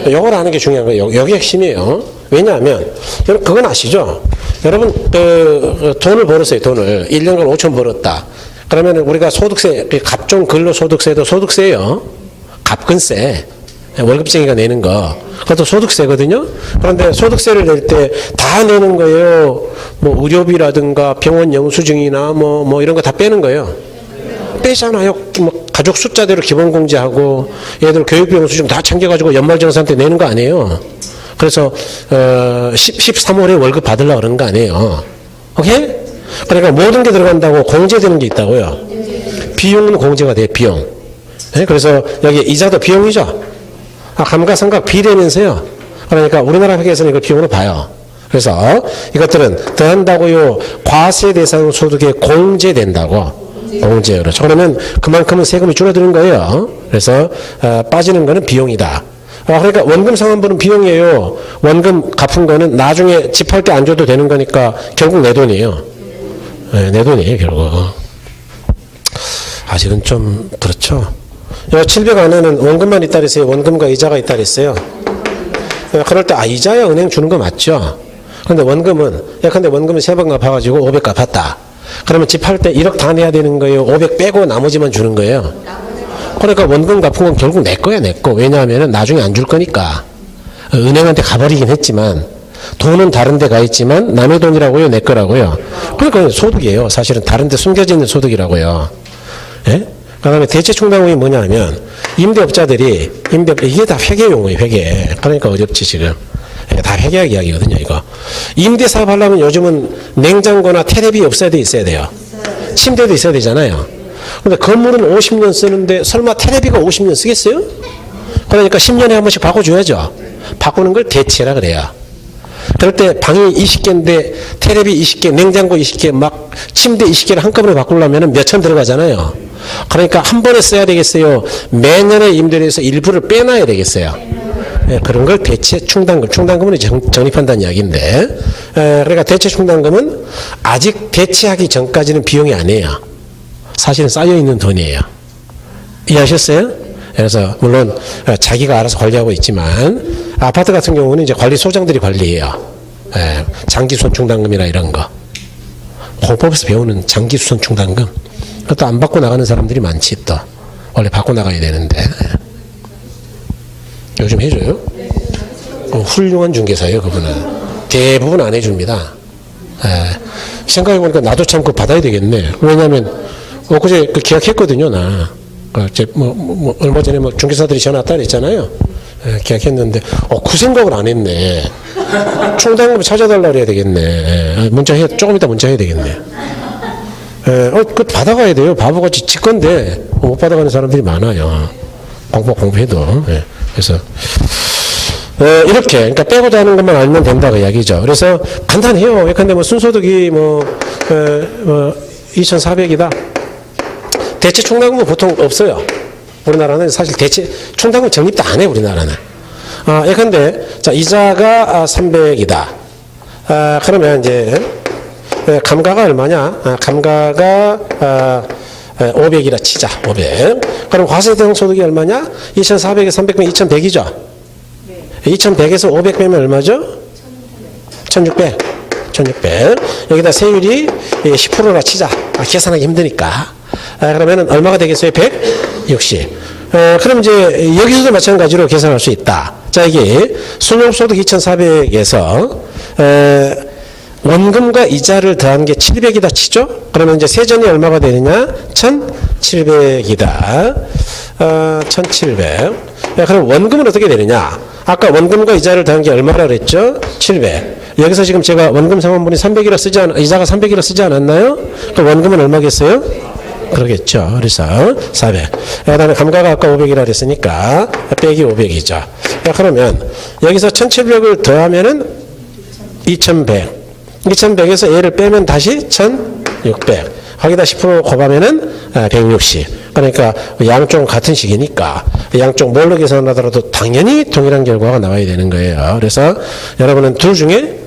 이걸 아는 게 중요한 거예요. 여기 핵심이에요. 왜냐하면 여러분 그건 아시죠? 여러분 돈을 벌었어요. 돈을 1년간 5천 벌었다. 그러면 우리가 소득세 갑종 근로소득세도 소득세예요. 갑근세. 월급쟁이가 내는 거. 그것도 소득세거든요. 그런데 소득세를 낼 때 다 내는 거예요. 뭐 의료비라든가 병원 영수증이나 뭐 이런 거 다 빼는 거예요. 빼잖아요. 뭐 가족 숫자대로 기본공제하고 얘들 교육비 영수증 다 챙겨가지고 연말정산 때 내는 거 아니에요. 그래서 13월에 월급 받으려고 그러는 거 아니에요. 오케이? 그러니까 모든 게 들어간다고 공제되는 게 있다고요. 비용은 공제가 돼요. 비용. 네? 그래서 여기 이자도 비용이죠. 감가상각 비례면서요. 그러니까 우리나라 회계에서는 이걸 비용으로 봐요. 그래서 이것들은 더한다고요. 과세 대상 소득에 공제된다고. 공제요. 그렇죠. 그러면 그만큼은 세금이 줄어드는 거예요. 그래서 빠지는 거는 비용이다. 그러니까 원금 상환분은 비용이에요. 원금 갚은 거는 나중에 집할 때 안 줘도 되는 거니까 결국 내 돈이에요. 네, 내 돈이에요. 결국. 아직은 좀 그렇죠. 700 안에는 원금만 있다 그랬어요. 원금과 이자가 있다 그랬어요. 그럴 때 이자야 은행 주는 거 맞죠? 그런데 원금은 근데 원금은 3번 갚아가지고 500 갚았다. 그러면 집 할 때 1억 다 내야 되는 거예요. 500 빼고 나머지만 주는 거예요. 그러니까 원금 갚은 건 결국 내 거야, 내 거. 왜냐하면 나중에 안 줄 거니까. 은행한테 가버리긴 했지만 돈은 다른 데 가 있지만 남의 돈이라고요, 내 거라고요. 그러니까 소득이에요. 사실은 다른 데 숨겨져 있는 소득이라고요. 예? 그 다음에 대체 충당금이 뭐냐 하면 임대업자들이 이게 다 회계 용어예요. 회계. 그러니까 어렵지 지금. 다 회계학 이야기거든요. 이거. 임대 사업 하려면 요즘은 냉장고나 테레비 없어야 돼 있어야 돼요. 침대도 있어야 되잖아요. 근데 건물은 50년 쓰는데 설마 테레비가 50년 쓰겠어요? 그러니까 10년에 한 번씩 바꿔줘야죠. 바꾸는 걸 대체라 그래요. 그럴 때 방이 20개인데 테레비 20개, 냉장고 20개, 막 침대 20개를 한꺼번에 바꾸려면 몇천 들어가잖아요. 그러니까 한 번에 써야 되겠어요? 매년의 임대료에서 일부를 빼놔야 되겠어요? 예, 그런 걸 대체 충당금, 충당금은 적립한다는 이야기인데, 그러니까 대체 충당금은 아직 대체하기 전까지는 비용이 아니에요. 사실은 쌓여있는 돈이에요. 이해하셨어요? 그래서 물론 자기가 알아서 관리하고 있지만 아파트 같은 경우는 이제 관리소장들이 관리해요. 예, 장기수선 충당금이나 이런 거. 공법에서 배우는 장기수선 충당금. 그것도 안 받고 나가는 사람들이 많지 또. 원래 받고 나가야 되는데. 요즘 해줘요? 훌륭한 중개사예요, 그분은. 대부분 안 해줍니다. 예, 생각해보니까 나도 참 그거 받아야 되겠네. 왜냐하면 엊그제 그 계약했거든요, 나. 얼마 전에 중개사들이 전화 왔다 그랬잖아요. 예, 계약했는데, 그 생각을 안 했네. 충당금 찾아달라 그래야 되겠네. 예, 조금 이따 문자 해야 되겠네. 예, 그거 받아가야 돼요. 바보같이 지 건데, 못 받아가는 사람들이 많아요. 공부해도. 예, 그래서, 이렇게, 그러니까 빼고자 하는 것만 알면 된다, 그 이야기죠. 그래서 간단해요. 예컨대 순소득이 2,400이다. 대체 충당금은 보통 없어요. 우리나라는 사실 대체 충당금 적립도 안 해, 우리나라는. 예컨대, 자, 이자가 300이다. 그러면 이제, 감가가 얼마냐? 감가가 500이라 치자, 500. 그럼 과세대상 소득이 얼마냐? 2,400에 300 빼면 2,100이죠? 네. 2,100에서 500 빼면 얼마죠? 1,600. 1,600. 여기다 세율이 10%라 치자. 계산하기 힘드니까. 그러면 얼마가 되겠어요? 160. 그럼 이제 여기서도 마찬가지로 계산할 수 있다. 자, 이게 순용소득 2,400에서 원금과 이자를 더한 게 700이다 치죠? 그러면 이제 세전이 얼마가 되느냐? 1,700이다. 1,700. 그럼 원금은 어떻게 되느냐? 아까 원금과 이자를 더한 게 얼마라 그랬죠? 700. 여기서 지금 제가 원금 상환분이 300이라 이자가 300이라 쓰지 않았나요? 그럼 원금은 얼마겠어요? 그러겠죠. 그래서 400. 그 다음에 감가가 아까 500이라 그랬으니까 빼기 500이죠. 그러면 여기서 1,700을 더하면은 2,100. 2,100에서 얘를 빼면 다시 1,600. 거기다 10% 곱하면은 160. 그러니까 양쪽 같은 식이니까 양쪽 뭘로 계산하더라도 당연히 동일한 결과가 나와야 되는 거예요. 그래서 여러분은 둘 중에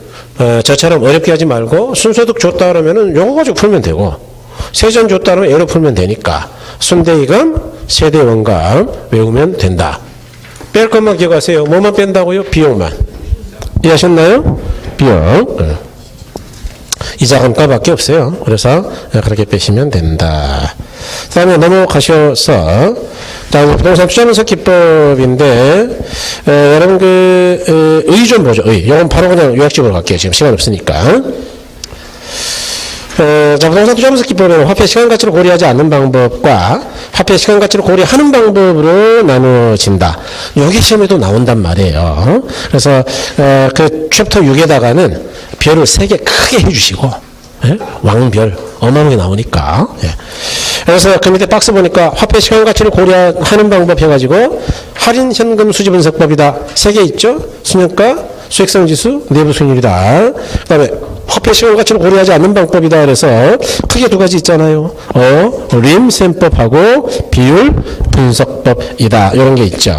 저처럼 어렵게 하지 말고 순소득 줬다 그러면은 요거 가지고 풀면 되고 세전 줬다 그러면 얘로 풀면 되니까 순대이금, 세대원금 외우면 된다. 뺄 것만 기억하세요. 뭐만 뺀다고요? 비용만. 이해하셨나요? 비용. 이자 감가밖에 없어요. 그래서 그렇게 빼시면 된다. 그 다음에 넘어가셔서 다음에 부동산 투자분석 기법인데 여러분 의 좀 보죠. 이건 바로 그냥 요약집으로 갈게요. 지금 시간 없으니까. 자, 부동산 투자분석 기법은 화폐 시간 가치를 고려하지 않는 방법과 화폐 시간 가치를 고려하는 방법으로 나누어진다. 여기 시험에도 나온단 말이에요. 그래서 그 챕터 6에다가는 별을 3개 크게 해주시고, 예? 왕별 어마어마하게 나오니까. 예. 그래서 그 밑에 박스 보니까 화폐 시간 가치를 고려하는 방법 해가지고 할인 현금 수지 분석법이다. 3개 있죠? 순효과, 수익성 지수, 내부 수익률이다. 그 다음에 화폐 시간 가치를 고려하지 않는 방법이다. 그래서 크게 2가지 있잖아요. 림셈법하고 비율 분석법이다. 이런 게 있죠.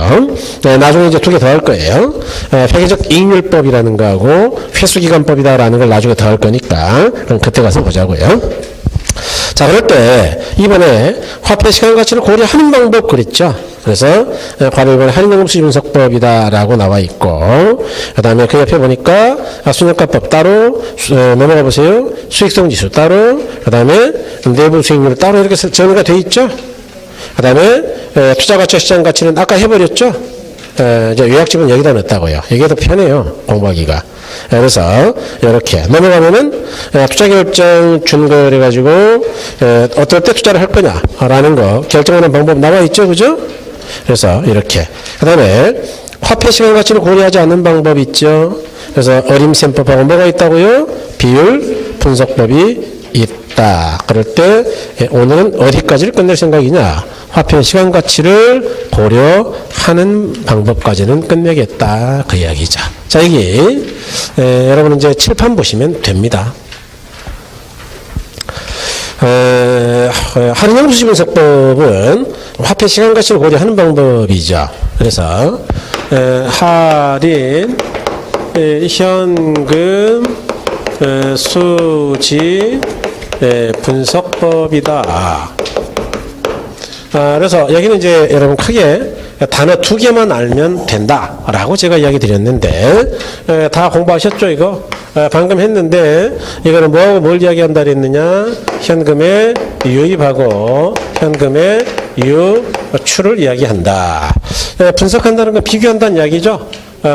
네, 나중에 이제 2개 더 할 거예요. 회계적 이익률법이라는 거하고 회수기간법이다라는 걸 나중에 더 할 거니까 그럼 그때 가서 보자고요. 자, 그럴 때 이번에 화폐 시간 가치를 고려하는 방법 그랬죠. 그래서 바로 이번에 할인연금 수지 분석법이다라고 나와 있고, 그 다음에 그 옆에 보니까 순효과법 따로, 넘어가 보세요. 수익성 지수 따로, 그 다음에 내부 수익률 따로 이렇게 정리가 돼 있죠. 그 다음에 투자 가치와 시장 가치는 아까 해버렸죠. 이제 요약집은 여기다 넣었다고요. 이게 더 편해요, 공부하기가. 그래서 이렇게 넘어가면은 투자 결정 준거래 가지고 어떨 때 투자를 할 거냐라는 거 결정하는 방법 나와 있죠, 그죠? 그래서 이렇게. 그다음에 화폐 시간 가치를 고려하지 않는 방법 있죠. 그래서 어림셈법하고 뭐가 있다고요? 비율 분석법이 있다. 있다. 그럴 때 오늘은 어디까지를 끝낼 생각이냐? 화폐 시간 가치를 고려하는 방법까지는 끝내겠다. 그 이야기죠. 자, 여기 여러분 이제 칠판 보시면 됩니다. 할인영수시 분석법은 화폐 시간 가치를 고려하는 방법이죠. 그래서 할인 현금 수지 분석법이다. 그래서 여기는 이제 여러분 크게 단어 2개만 알면 된다라고 제가 이야기 드렸는데 다 공부하셨죠 이거? 방금 했는데 이거는 뭐하고 뭘 이야기한다 그랬느냐? 현금의 유입하고 현금의 유출을 이야기한다. 분석한다는 건 비교한다는 이야기죠.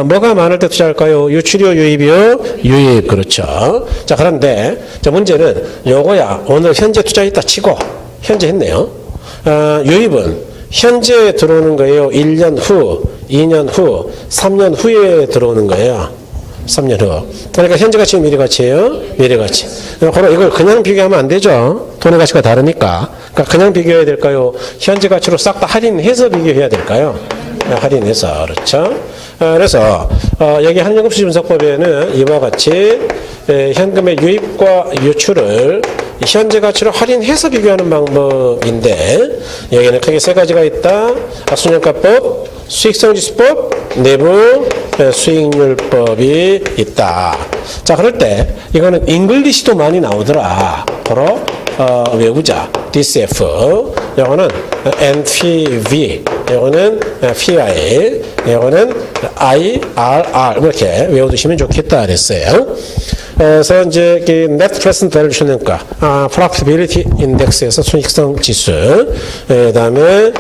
뭐가 많을 때 투자할까요? 유출이요, 유입이요? 유입, 그렇죠. 자, 그런데 자, 문제는 요거야. 오늘 현재 투자했다 치고 현재 했네요. 유입은 현재 들어오는 거예요. 1년 후, 2년 후, 3년 후에 들어오는 거예요. 3년 후. 그러니까 현재 가치는 미래 가치예요. 미래 가치. 이걸 그냥 비교하면 안 되죠. 돈의 가치가 다르니까. 그러니까 그냥 비교해야 될까요? 현재 가치로 싹 다 할인해서 비교해야 될까요? 할인해서. 그렇죠. 그래서 여기 할인연금수지 분석법에는 이와 같이 현금의 유입과 유출을 현재 가치로 할인해서 비교하는 방법인데 여기는 크게 세 가지가 있다. 순환가법, 수익성지수법, 내부 수익률법이 있다. 자, 그럴 때 이거는 잉글리시도 많이 나오더라. 바로 외우자. DCF, 이거는 NPV, 이거는 PI, 이거는 IRR 이렇게 외워두시면 좋겠다 그랬어요. 그래서 이제 Net Present Value 주는가, Profitability Index에서 순익성 지수, 그다음에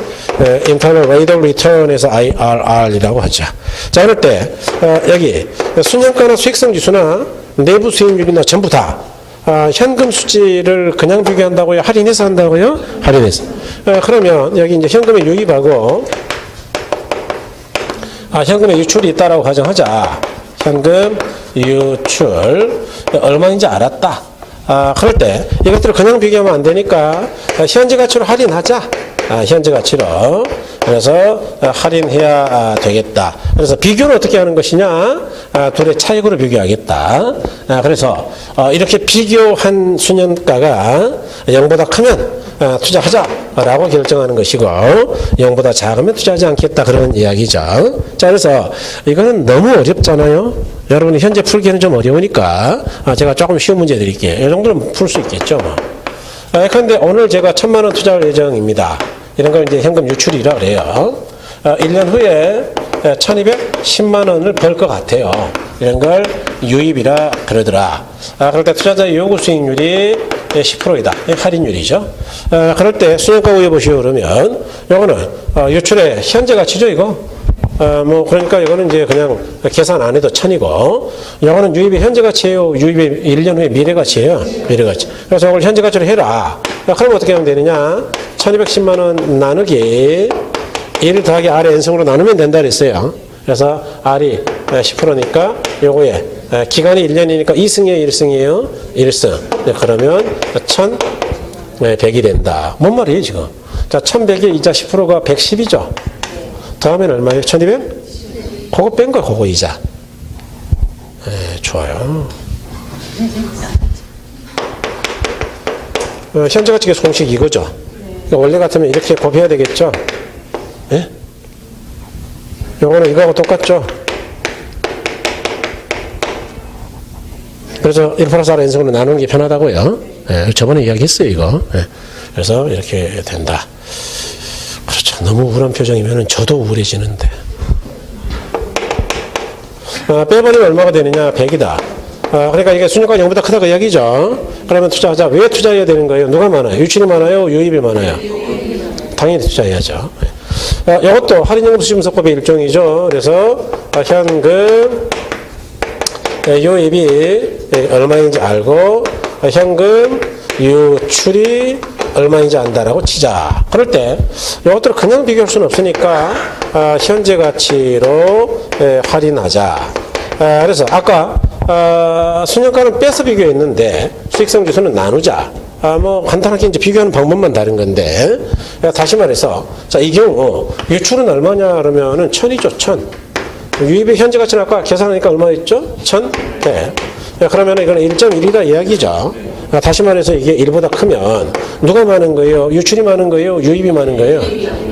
Internal Rate of Return에서 IRR이라고 하죠. 자, 그럴 때 여기 순현가나 수익성 지수나 내부 수익률이나 전부 다 현금 수지를 그냥 비교한다고요? 할인해서 한다고요? 할인해서. 그러면 여기 이제 현금의 유입하고 현금의 유출이 있다라고 가정하자. 현금 유출 얼마인지 알았다. 그럴 때 이것들을 그냥 비교하면 안 되니까 현재 가치로 할인하자. 현재 가치로. 그래서 할인해야 되겠다. 그래서 비교는 어떻게 하는 것이냐? 둘의 차익으로 비교하겠다. 그래서 이렇게 비교한 순현가가 0보다 크면 투자하자라고 결정하는 것이고 0보다 작으면 투자하지 않겠다 그런 이야기죠. 자, 그래서 이거는 너무 어렵잖아요. 여러분이 현재 풀기는 좀 어려우니까 제가 조금 쉬운 문제 드릴게요. 이 정도는 풀 수 있겠죠. 그런데 오늘 제가 1,000만 원 투자할 예정입니다. 이런 걸 이제 현금 유출이라 그래요. 1년 후에 1,210만 원을 벌 것 같아요. 이런 걸 유입이라 그러더라. 그럴 때 투자자의 요구 수익률이 10%이다. 할인율이죠. 그럴 때 수익가 우여보시오 그러면 요거는 유출의 현재 가치죠 이거. 그러니까 이거는 이제 그냥 계산 안 해도 1,000이고, 이거는 유입의 현재 가치예요. 유입의 1년 후에 미래 가치예요. 미래 가치. 그래서 이걸 현재 가치로 해라. 그럼 어떻게 하면 되느냐? 1,210만 원 나누기 1 더하기 R의 N승으로 나누면 된다 그랬어요. 그래서 R이 10%니까 요거에 기간이 1년이니까 2승이에요, 1승이에요? 1승. 그러면 1,100이 된다. 뭔 말이에요, 지금? 자, 1,100에 이자 10%가 110이죠. 다음에는 얼마예요? 1,200? 그거 뺀 거야, 그거 이자. 좋아요. 현재 가치 계속 공식 이거죠. 그러니까 원래 같으면 이렇게 곱해야 되겠죠. 예? 요거는 이거하고 똑같죠. 그래서 1 플러스 R N승으로 나누는 게 편하다고요. 예, 저번에 이야기했어요, 이거. 예. 그래서 이렇게 된다. 그렇죠. 너무 우울한 표정이면 저도 우울해지는데. 빼버리면 얼마가 되느냐? 100이다. 그러니까 이게 순위가 0보다 크다 그 이야기죠. 그러면 투자하자. 왜 투자해야 되는 거예요? 누가 많아요? 유출이 많아요? 유입이 많아요? 당연히 투자해야죠. 이것도 할인연금수지분석법의 일종이죠. 그래서 현금 유입이 얼마인지 알고 현금 유출이 얼마인지 안다라고 치자. 그럴 때 이것들을 그냥 비교할 수는 없으니까 현재 가치로 할인하자. 그래서 아까 순현가는 빼서 비교했는데 수익성 지수는 나누자. 뭐 간단하게 이제 비교하는 방법만 다른 건데, 다시 말해서 자, 이 경우 유출은 얼마냐 그러면은 1000이죠. 1000. 유입의 현재 가치는 아까 계산하니까 얼마 있죠? 1000. 네. 그러면 이거는 1.1이다 이야기죠. 다시 말해서 이게 1보다 크면 누가 많은 거예요? 유출이 많은 거예요? 유입이 많은 거예요?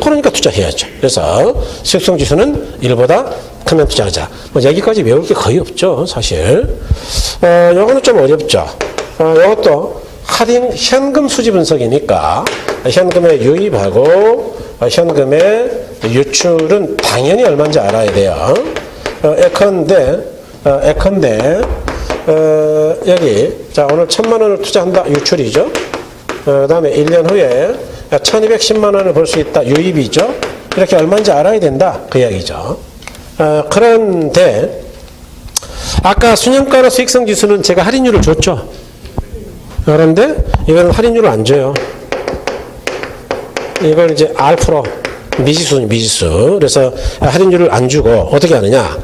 그러니까 투자해야죠. 그래서 수익성지수는 1보다 크면 투자하자. 뭐 여기까지 외울 게 거의 없죠, 사실. 요거는 좀 어렵죠. 요것도 할인 현금 수지 분석이니까 현금의 유입하고 현금의 유출은 당연히 얼마인지 알아야 돼요. 예컨대 여기 자 오늘 1000만 원을 투자한다 유출이죠. 그 다음에 1년 후에 1210만 원을 벌 수 있다 유입이죠. 이렇게 얼마인지 알아야 된다 그 이야기죠. 그런데 아까 순현가나 수익성 지수는 제가 할인율을 줬죠. 그런데 이거는 할인율을 안 줘요. 이걸 이제 R 미지수. 그래서 할인율을 안 주고 어떻게 하느냐?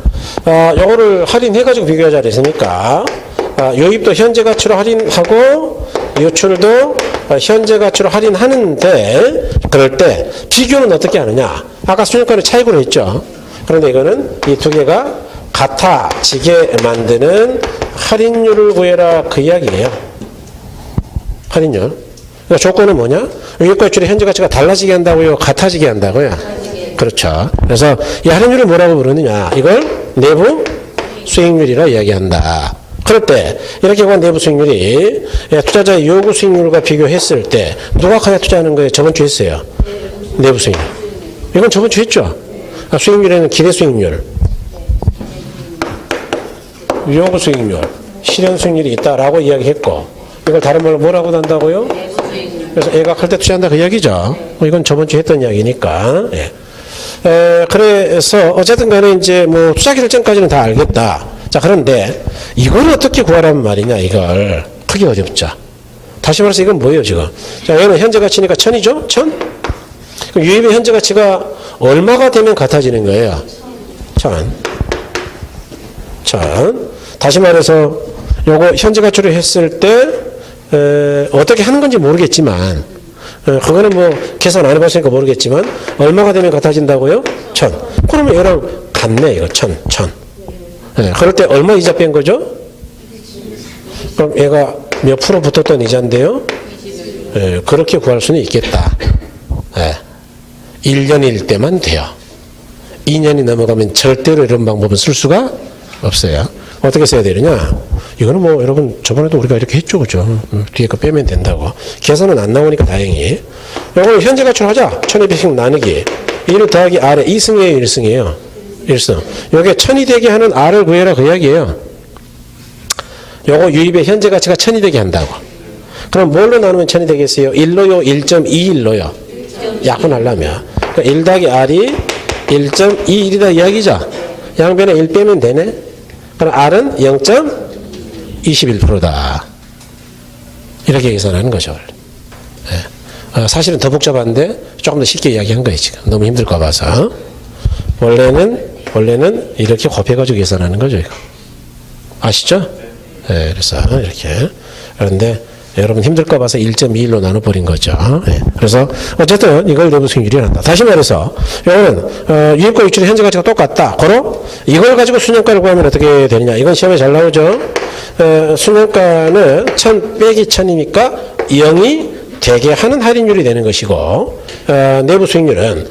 요거를 할인해가지고 비교하자 그랬으니까 유입도 현재 가치로 할인하고 유출도 현재 가치로 할인하는데 그럴 때 비교는 어떻게 하느냐? 아까 순현가를 차익으로 했죠. 그런데 이거는 이 두 개가 같아지게 만드는 할인율을 구해라 그 이야기예요. 할인율. 그러니까 조건은 뭐냐? 유입과 유출의 현재 가치가 달라지게 한다고요? 같아지게 한다고요? 그렇죠. 그래서 이 할인율을 뭐라고 부르느냐? 이걸 내부 수익률이라 이야기한다. 그럴 때 이렇게 보면 내부 수익률이 투자자의 요구 수익률과 비교했을 때 누가 커야 투자하는 거예요? 저번 주에 했어요. 내부 수익률. 이건 저번 주에 했죠. 수익률에는 기대 수익률, 요구 수익률, 실현 수익률이 있다라고 이야기했고 이걸 다른 말로 뭐라고 한다고요? 그래서 애각할 때 투자한다 그 이야기죠. 이건 저번 주에 했던 이야기니까. 예. 그래서 어쨌든 간에 이제 뭐 투자 결정까지는 다 알겠다. 자, 그런데 이걸 어떻게 구하라는 말이냐, 이걸. 크게 어렵죠. 다시 말해서 이건 뭐예요, 지금? 자, 얘는 현재 가치니까 1000이죠? 1000? 그럼 유입의 현재 가치가 얼마가 되면 같아지는 거예요? 1000. 다시 말해서 요거 현재 가치로 했을 때 어떻게 하는 건지 모르겠지만 그거는 뭐 계산 안 해봤으니까 모르겠지만 얼마가 되면 같아진다고요? 1000. 그러면 얘랑 같네 이거 1000. 그럴 때 얼마 이자 뺀 거죠? 그럼 얘가 몇 프로 붙었던 이자인데요? 그렇게 구할 수는 있겠다. 1년일 때만 돼요. 2년이 넘어가면 절대로 이런 방법은 쓸 수가 없어요. 어떻게 써야 되느냐? 이거는 뭐 여러분 저번에도 우리가 이렇게 했죠, 그죠? 뒤에 거 빼면 된다고. 계산은 안 나오니까 다행히. 이걸 현재 가치로 하자. 1200씩 나누기 1 더하기 R에 2승이에요, 1승이에요? 1승. 요게 1000이 되게 하는 R을 구해라 그 이야기예요. 요거 유입의 현재 가치가 1000이 되게 한다고. 그럼 뭘로 나누면 1000이 되겠어요? 1로요, 1.21로요? 약분하려면. 그러니까 1 더하기 R이 1.21이다 이야기죠. 양변에 1 빼면 되네. 그럼 R은 0.21%다. 이렇게 계산하는 거죠. 사실은 더 복잡한데 조금 더 쉽게 이야기한 거예요, 지금. 너무 힘들까 봐서. 원래는 이렇게 곱해가지고 계산하는 거죠, 이거. 아시죠? 그래서 이렇게. 그런데 여러분 힘들까 봐서 1.21로 나눠버린 거죠. 그래서 어쨌든 이걸 내부 수익률이란다. 다시 말해서 이거는 유입과 유출의 현재 가치가 똑같다. 고로 이걸 가지고 순현가를 구하면 어떻게 되느냐. 이건 시험에 잘 나오죠. 순현가는 1000 빼기 1000이니까 0이 되게 하는 할인율이 되는 것이고 내부 수익률은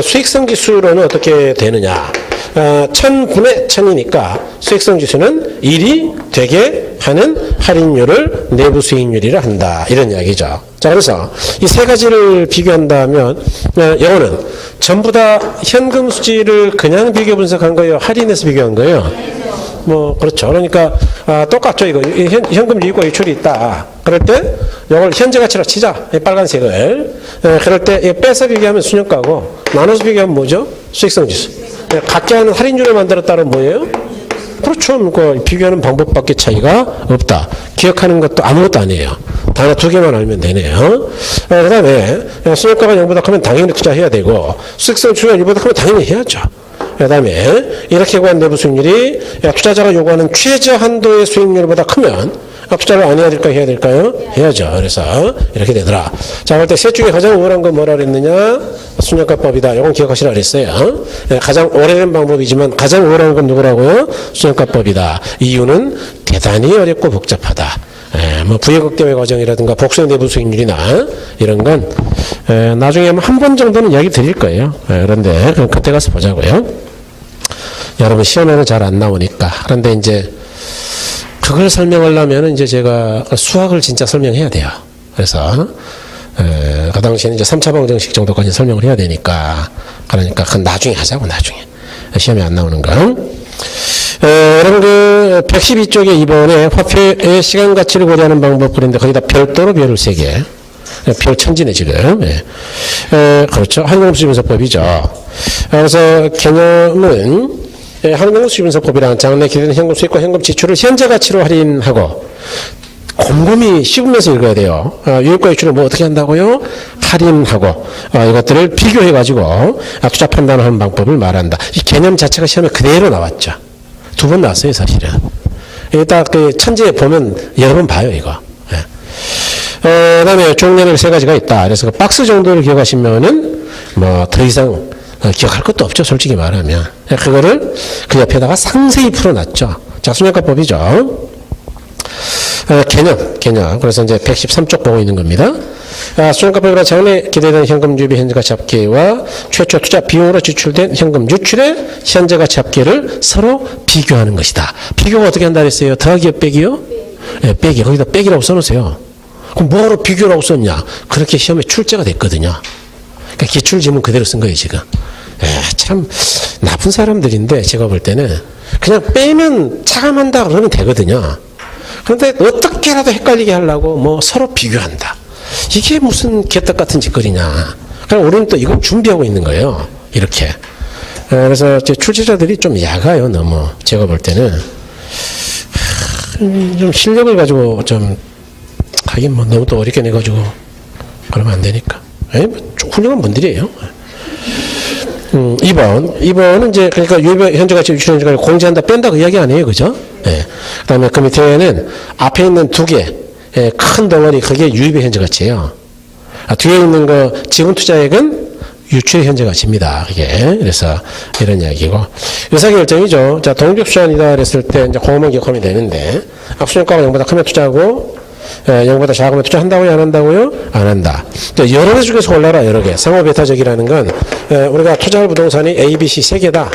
수익성 지수로는 어떻게 되느냐. 1000분의 1000이니까 수익성 지수는 1이 되게 하는 할인율을 내부 수익률이라 한다. 이런 이야기죠. 자, 그래서 이 세 가지를 비교한다면 이거는 전부 다 현금 수지를 그냥 비교 분석한 거예요? 할인해서 비교한 거예요? 뭐 그렇죠. 그러니까 똑같죠. 이거 현금 유입과 유출이 있다. 그럴 때 이걸 현재 가치로 치자. 이 빨간색을. 그럴 때 빼서 비교하면 순현가고 나눠서 비교하면 뭐죠? 수익성 지수. 각자 하는 할인율을 만들었다는 뭐예요? 그렇죠. 그 비교하는 방법밖에 차이가 없다. 기억하는 것도 아무것도 아니에요. 단어 2개만 알면 되네요. 그 다음에 순현가가 0보다 크면 당연히 투자해야 되고 수익성 지수가 1보다 크면 당연히 해야죠. 그 다음에 이렇게 구한 내부 수익률이 투자자가 요구하는 최저 한도의 수익률보다 크면 투자를 안 해야 될까요? 해야 될까요? 해야죠. 그래서 이렇게 되더라. 자, 그럴 때 셋 중에 가장 우월한 건 뭐라 그랬느냐? 순환가법이다. 이건 기억하시라 그랬어요. 가장 오래된 방법이지만 가장 우월한 건 누구라고요? 순환가법이다. 이유는 대단히 어렵고 복잡하다. 뭐 부의극대화 과정이라든가 복수의 내부 수익률이나 이런 건 나중에 한 번 정도는 이야기 드릴 거예요. 그런데 그때 가서 보자고요. 여러분 시험에는 잘 안 나오니까. 그런데 이제 그걸 설명하려면 이제 제가 수학을 진짜 설명해야 돼요. 그래서 그 당시에는 이제 3차 방정식 정도까지 설명을 해야 되니까. 그러니까 그건 나중에 하자고. 나중에 시험에 안 나오는 거. 여러분 그 112쪽에 2번에 화폐의 시간 가치를 고려하는 방법 그런데 거기다 별도로 별을 3개. 별 천지네 지금. 그렇죠. 한국수준분석법이죠. 그래서 개념은 한국수준분석법이란 장래 기대되는 현금 수익과 현금 지출을 현재 가치로 할인하고 곰곰이 씹으면서 읽어야 돼요. 유입과 유출을 뭐 어떻게 한다고요? 할인하고 이것들을 비교해가지고 투자 판단하는 방법을 말한다. 이 개념 자체가 시험에 그대로 나왔죠. 2번 나왔어요 사실은. 딱 그 천지에 보면 여러 번 봐요 이거. 그 다음에 종류는 3가지가 있다. 그래서 그 박스 정도를 기억하시면은 뭐 더 이상 기억할 것도 없죠. 솔직히 말하면. 그거를 그 옆에다가 상세히 풀어놨죠. 자, 순환가법이죠. 개념. 그래서 이제 113쪽 보고 있는 겁니다. 순환가법이란 장래 기대되는 현금 유입의 현재가치 합계와 최초 투자 비용으로 지출된 현금 유출의 현재가치 합계를 서로 비교하는 것이다. 비교가 어떻게 한다 그랬어요? 더하기요? 빼기요? 네, 빼기. 거기다 빼기라고 써놓으세요. 그럼 뭐하러 비교라고 썼냐? 그렇게 시험에 출제가 됐거든요. 그러니까 기출지문 그대로 쓴 거예요, 지금. 참 나쁜 사람들인데 제가 볼 때는 그냥 빼면 차감한다 그러면 되거든요. 그런데 어떻게라도 헷갈리게 하려고 뭐 서로 비교한다. 이게 무슨 개떡 같은 짓거리냐. 그럼 우리는 또 이걸 준비하고 있는 거예요. 이렇게. 그래서 제 출제자들이 좀 야가요, 너무. 제가 볼 때는. 좀 실력을 가지고 좀 하긴 뭐 너무 또 어렵게 내가지고 그러면 안 되니까. 훌륭한 분들이에요. 2번은 이제 그러니까 유입 현재가치 유출 현재가치 공제한다 뺀다 그 이야기 아니에요, 그죠? 예. 그다음에 그 밑에는 앞에 있는 2개 큰 덩어리 그게 유입의 현재가치예요. 뒤에 있는 거 지분 투자액은 유출의 현재가치입니다. 이게 그래서 이런 이야기고 의사결정이죠. 자, 동격수환이다 그랬을 때 이제 공업만 기억하면 되는데 압수효과가 0보다 크면 투자하고 0보다 작으면 투자한다고요? 안 한다고요? 안 한다. 여러 개 중에서 골라라. 여러 개. 상호배타적이라는 건 우리가 투자할 부동산이 A, B, C 3개다.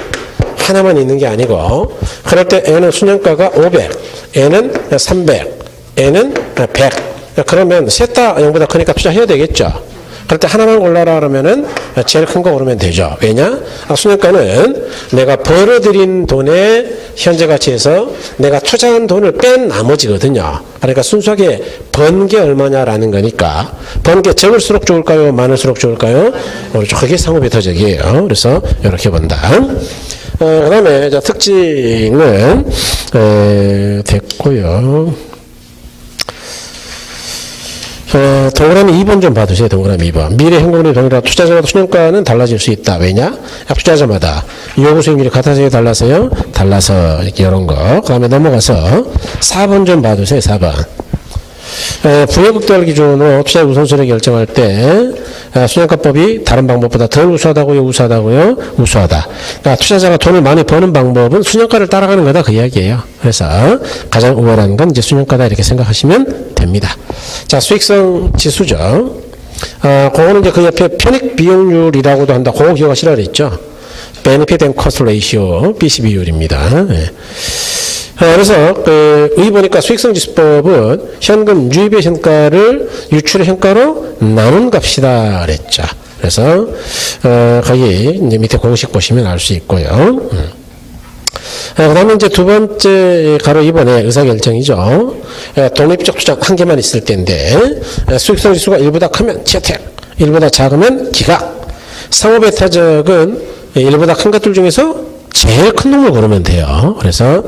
하나만 있는 게 아니고 그럴 때 N은 순환가가 500, N은 300, N은 100. 그러면 셋 다 0보다 크니까 투자해야 되겠죠. 그럴 때 하나만 골라라 그러면은 제일 큰 거 고르면 되죠. 왜냐? 순환가는 내가 벌어들인 돈의 현재 가치에서 내가 투자한 돈을 뺀 나머지거든요. 그러니까 순수하게 번 게 얼마냐라는 거니까 번 게 적을수록 좋을까요? 많을수록 좋을까요? 그게 상호배타적이에요. 그래서 이렇게 본다. 그 다음에 특징은 됐고요. 동그라미 2번 좀 봐두세요. 동그라미 2번. 미래 현금률이 동일하다. 투자자마다 수년가는 달라질 수 있다. 왜냐? 투자자마다 요구 수익률이 같아서요? 달라서요? 달라서 이렇게 이런 거. 그 다음에 넘어가서 4번 좀 봐두세요. 4번. 부의극대화를 기준으로 투자의 우선순위를 결정할 때 순환가법이 다른 방법보다 덜 우수하다고요? 우수하다고요? 우수하다. 그러니까 투자자가 돈을 많이 버는 방법은 순환가를 따라가는 거다 그 이야기예요. 그래서 가장 우월한 건 이제 순환가다 이렇게 생각하시면 됩니다. 자, 수익성 지수죠. 그거는 이제 그 옆에 편익 비용률이라고도 한다. 그거 기억하시라 그랬죠. Benefit and Cost Ratio, BC 비율입니다. 네. 그래서 여기 보니까 수익성 지수법은 현금 유입의 현가를 유출의 현가로 나눈 값이다 그랬죠. 그래서 거기 이제 밑에 공식 보시면 알 수 있고요. 그 다음에 이제 두 번째 가로 2번에 의사결정이죠. 독립적 투자 한 개만 있을 때인데 수익성 지수가 1보다 크면 지어택, 1보다 작으면 기각. 상호배타적은 1보다 큰 것들 중에서 제일 큰 놈을 고르면 돼요. 그래서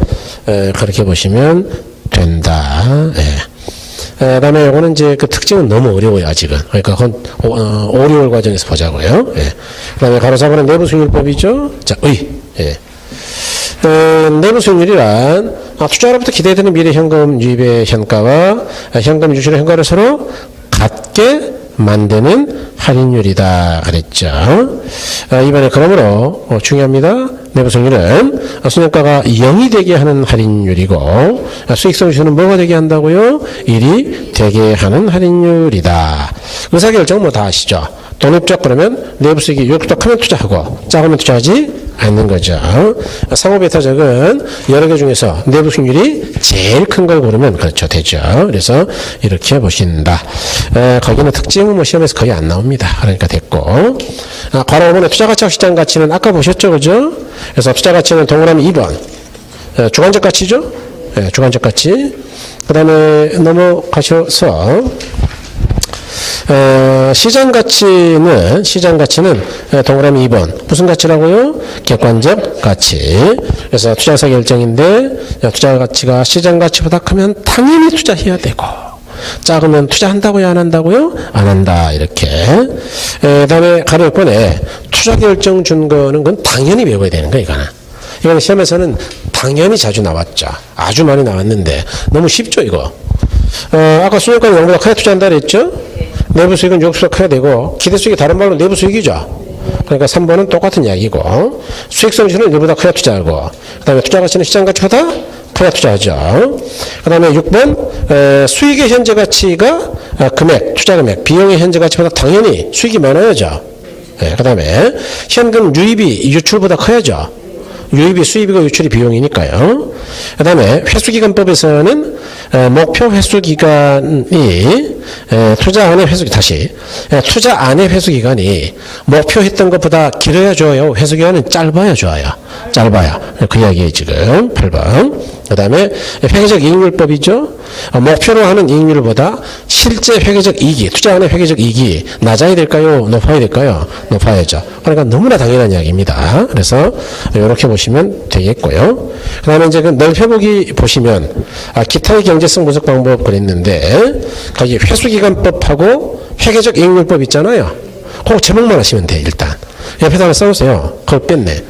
그렇게 보시면 된다. 그 다음에 이거는 이제 그 특징은 너무 어려워요, 아직은. 그러니까 그건 5, 6월 과정에서 보자고요. 그 다음에 가로 4번은 내부 수익률법이죠. 자, 내부 수익률이란 투자로부터 기대되는 미래 현금 유입의 현가와 현금 유출의 현가를 서로 같게 만드는 할인율이다 그랬죠. 이번에 그러므로 중요합니다. 내부 수익률은 순현가가 0이 되게 하는 할인율이고 수익성 유출은 뭐가 되게 한다고요? 1이 되게 하는 할인율이다. 의사결정은 뭐 다 아시죠? 독립적 그러면 내부 수익이 이렇게 크면 투자하고 작으면 투자하지 않는 거죠. 상호배타적은 여러 개 중에서 내부 수익률이 제일 큰 걸 고르면 그렇죠. 되죠. 그래서 이렇게 보신다. 거기는 특징은 뭐 시험에서 거의 안 나옵니다. 그러니까 됐고. 괄호 5번의 투자가치하고 시장가치는 아까 보셨죠. 그죠? 그래서 투자가치는 동그라미 2번. 주관적 가치죠? 주관적 가치. 그 다음에 넘어가셔서 시장 가치는 동그라미 2번 무슨 가치라고요? 객관적 가치. 그래서 투자사 결정인데 투자 가치가 시장 가치보다 크면 당연히 투자해야 되고 작으면 투자한다고요? 안 한다고요? 안 한다. 이렇게. 그다음에 가로 6번에 투자 결정 준거는 그건 당연히 외워야 되는 거예요. 이거는 시험에서는 당연히 자주 나왔죠. 아주 많이 나왔는데 너무 쉽죠 이거. 아까 수익과 0보다 크게 투자한다 그랬죠? 내부 수익은 6보다 커야 되고 기대 수익이 다른 말로 내부 수익이죠. 그러니까 3번은 똑같은 이야기고 수익성 지수는 1보다 커야 투자하고 그 다음에 투자 가치는 시장 가치보다 커야 투자하죠. 그 다음에 6번 수익의 현재 가치가 금액, 투자 금액, 비용의 현재 가치보다 당연히 수익이 많아야죠. 그 다음에 현금 유입이 유출보다 커야죠. 유입이 수입이고 유출이 비용이니까요. 그 다음에 회수기간법에서는 목표 회수기간이 투자 안의 회수기간이 목표했던 것보다 길어야 좋아요. 회수기간은 짧아야 좋아요. 짧아야. 그 이야기예요 지금 8번. 그 다음에 회계적 이익률법이죠. 목표로 하는 이익률보다 실제 회계적 이익이, 투자 안의 회계적 이익이 낮아야 될까요? 높아야 될까요? 높아야죠. 그러니까 너무나 당연한 이야기입니다. 그래서 이렇게 보시면 되겠고요. 그 다음에 이제 그 넓혀보기 보시면 기타의 경제성 분석 방법 그랬는데 거기 회수기간법하고 회계적 이익률법 있잖아요. 그 제목만 하시면 돼 일단. 옆에다 하나 써보세요. 그걸 뺐네.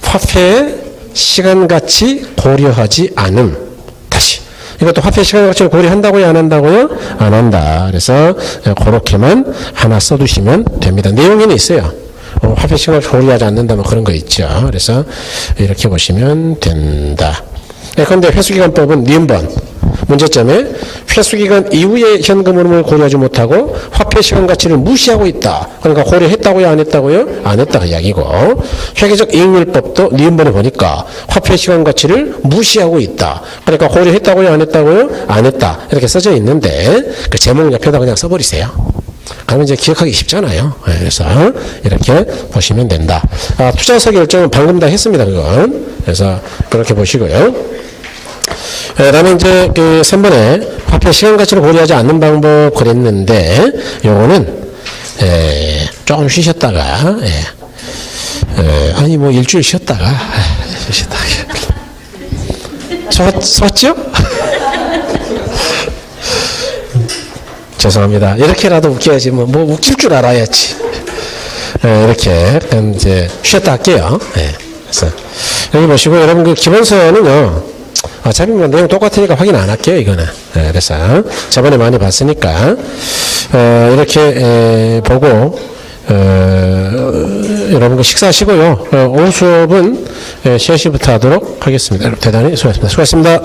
화폐의 시간가치 고려하지 않음. 다시. 이것도 화폐 시간가치를 고려한다고요? 안 한다고요? 안 한다. 그래서 그렇게만 하나 써두시면 됩니다. 내용에는 있어요. 화폐 시간을 고려하지 않는다면 그런 거 있죠. 그래서 이렇게 보시면 된다. 그런데 회수기간법은 니은번 문제점에 회수기간 이후에 현금 흐름을 고려하지 못하고 화폐 시간 가치를 무시하고 있다. 그러니까 고려했다고요? 안 했다고요? 안 했다. 그 이야기고 회계적 이익률법도 니은번에 보니까 화폐 시간 가치를 무시하고 있다. 그러니까 고려했다고요? 안 했다고요? 안 했다. 이렇게 써져 있는데 그 제목 옆에다 그냥 써버리세요. 그러면 이제 기억하기 쉽잖아요. 그래서 이렇게 보시면 된다. 투자사 결정은 방금 다 했습니다. 그건. 그래서 그렇게 보시고요. 그 다음에 이제 그 3번에 화폐 시간 가치를 고려하지 않는 방법 그랬는데 요거는 조금 쉬셨다가 아니 뭐 일주일 쉬었다가 좋았죠? 죄송합니다. 이렇게라도 웃겨야지 뭐 웃길 줄 알아야지. 이렇게 이제 쉬었다 할게요. 그래서 여기 보시고 여러분 그 기본서는요. 어차피 뭐 내용 똑같으니까 확인 안 할게요 이거는. 그래서 저번에 많이 봤으니까 이렇게 보고 여러분 그 식사하시고요. 오후 수업은 3시부터 하도록 하겠습니다. 대단히 수고하셨습니다. 수고하셨습니다.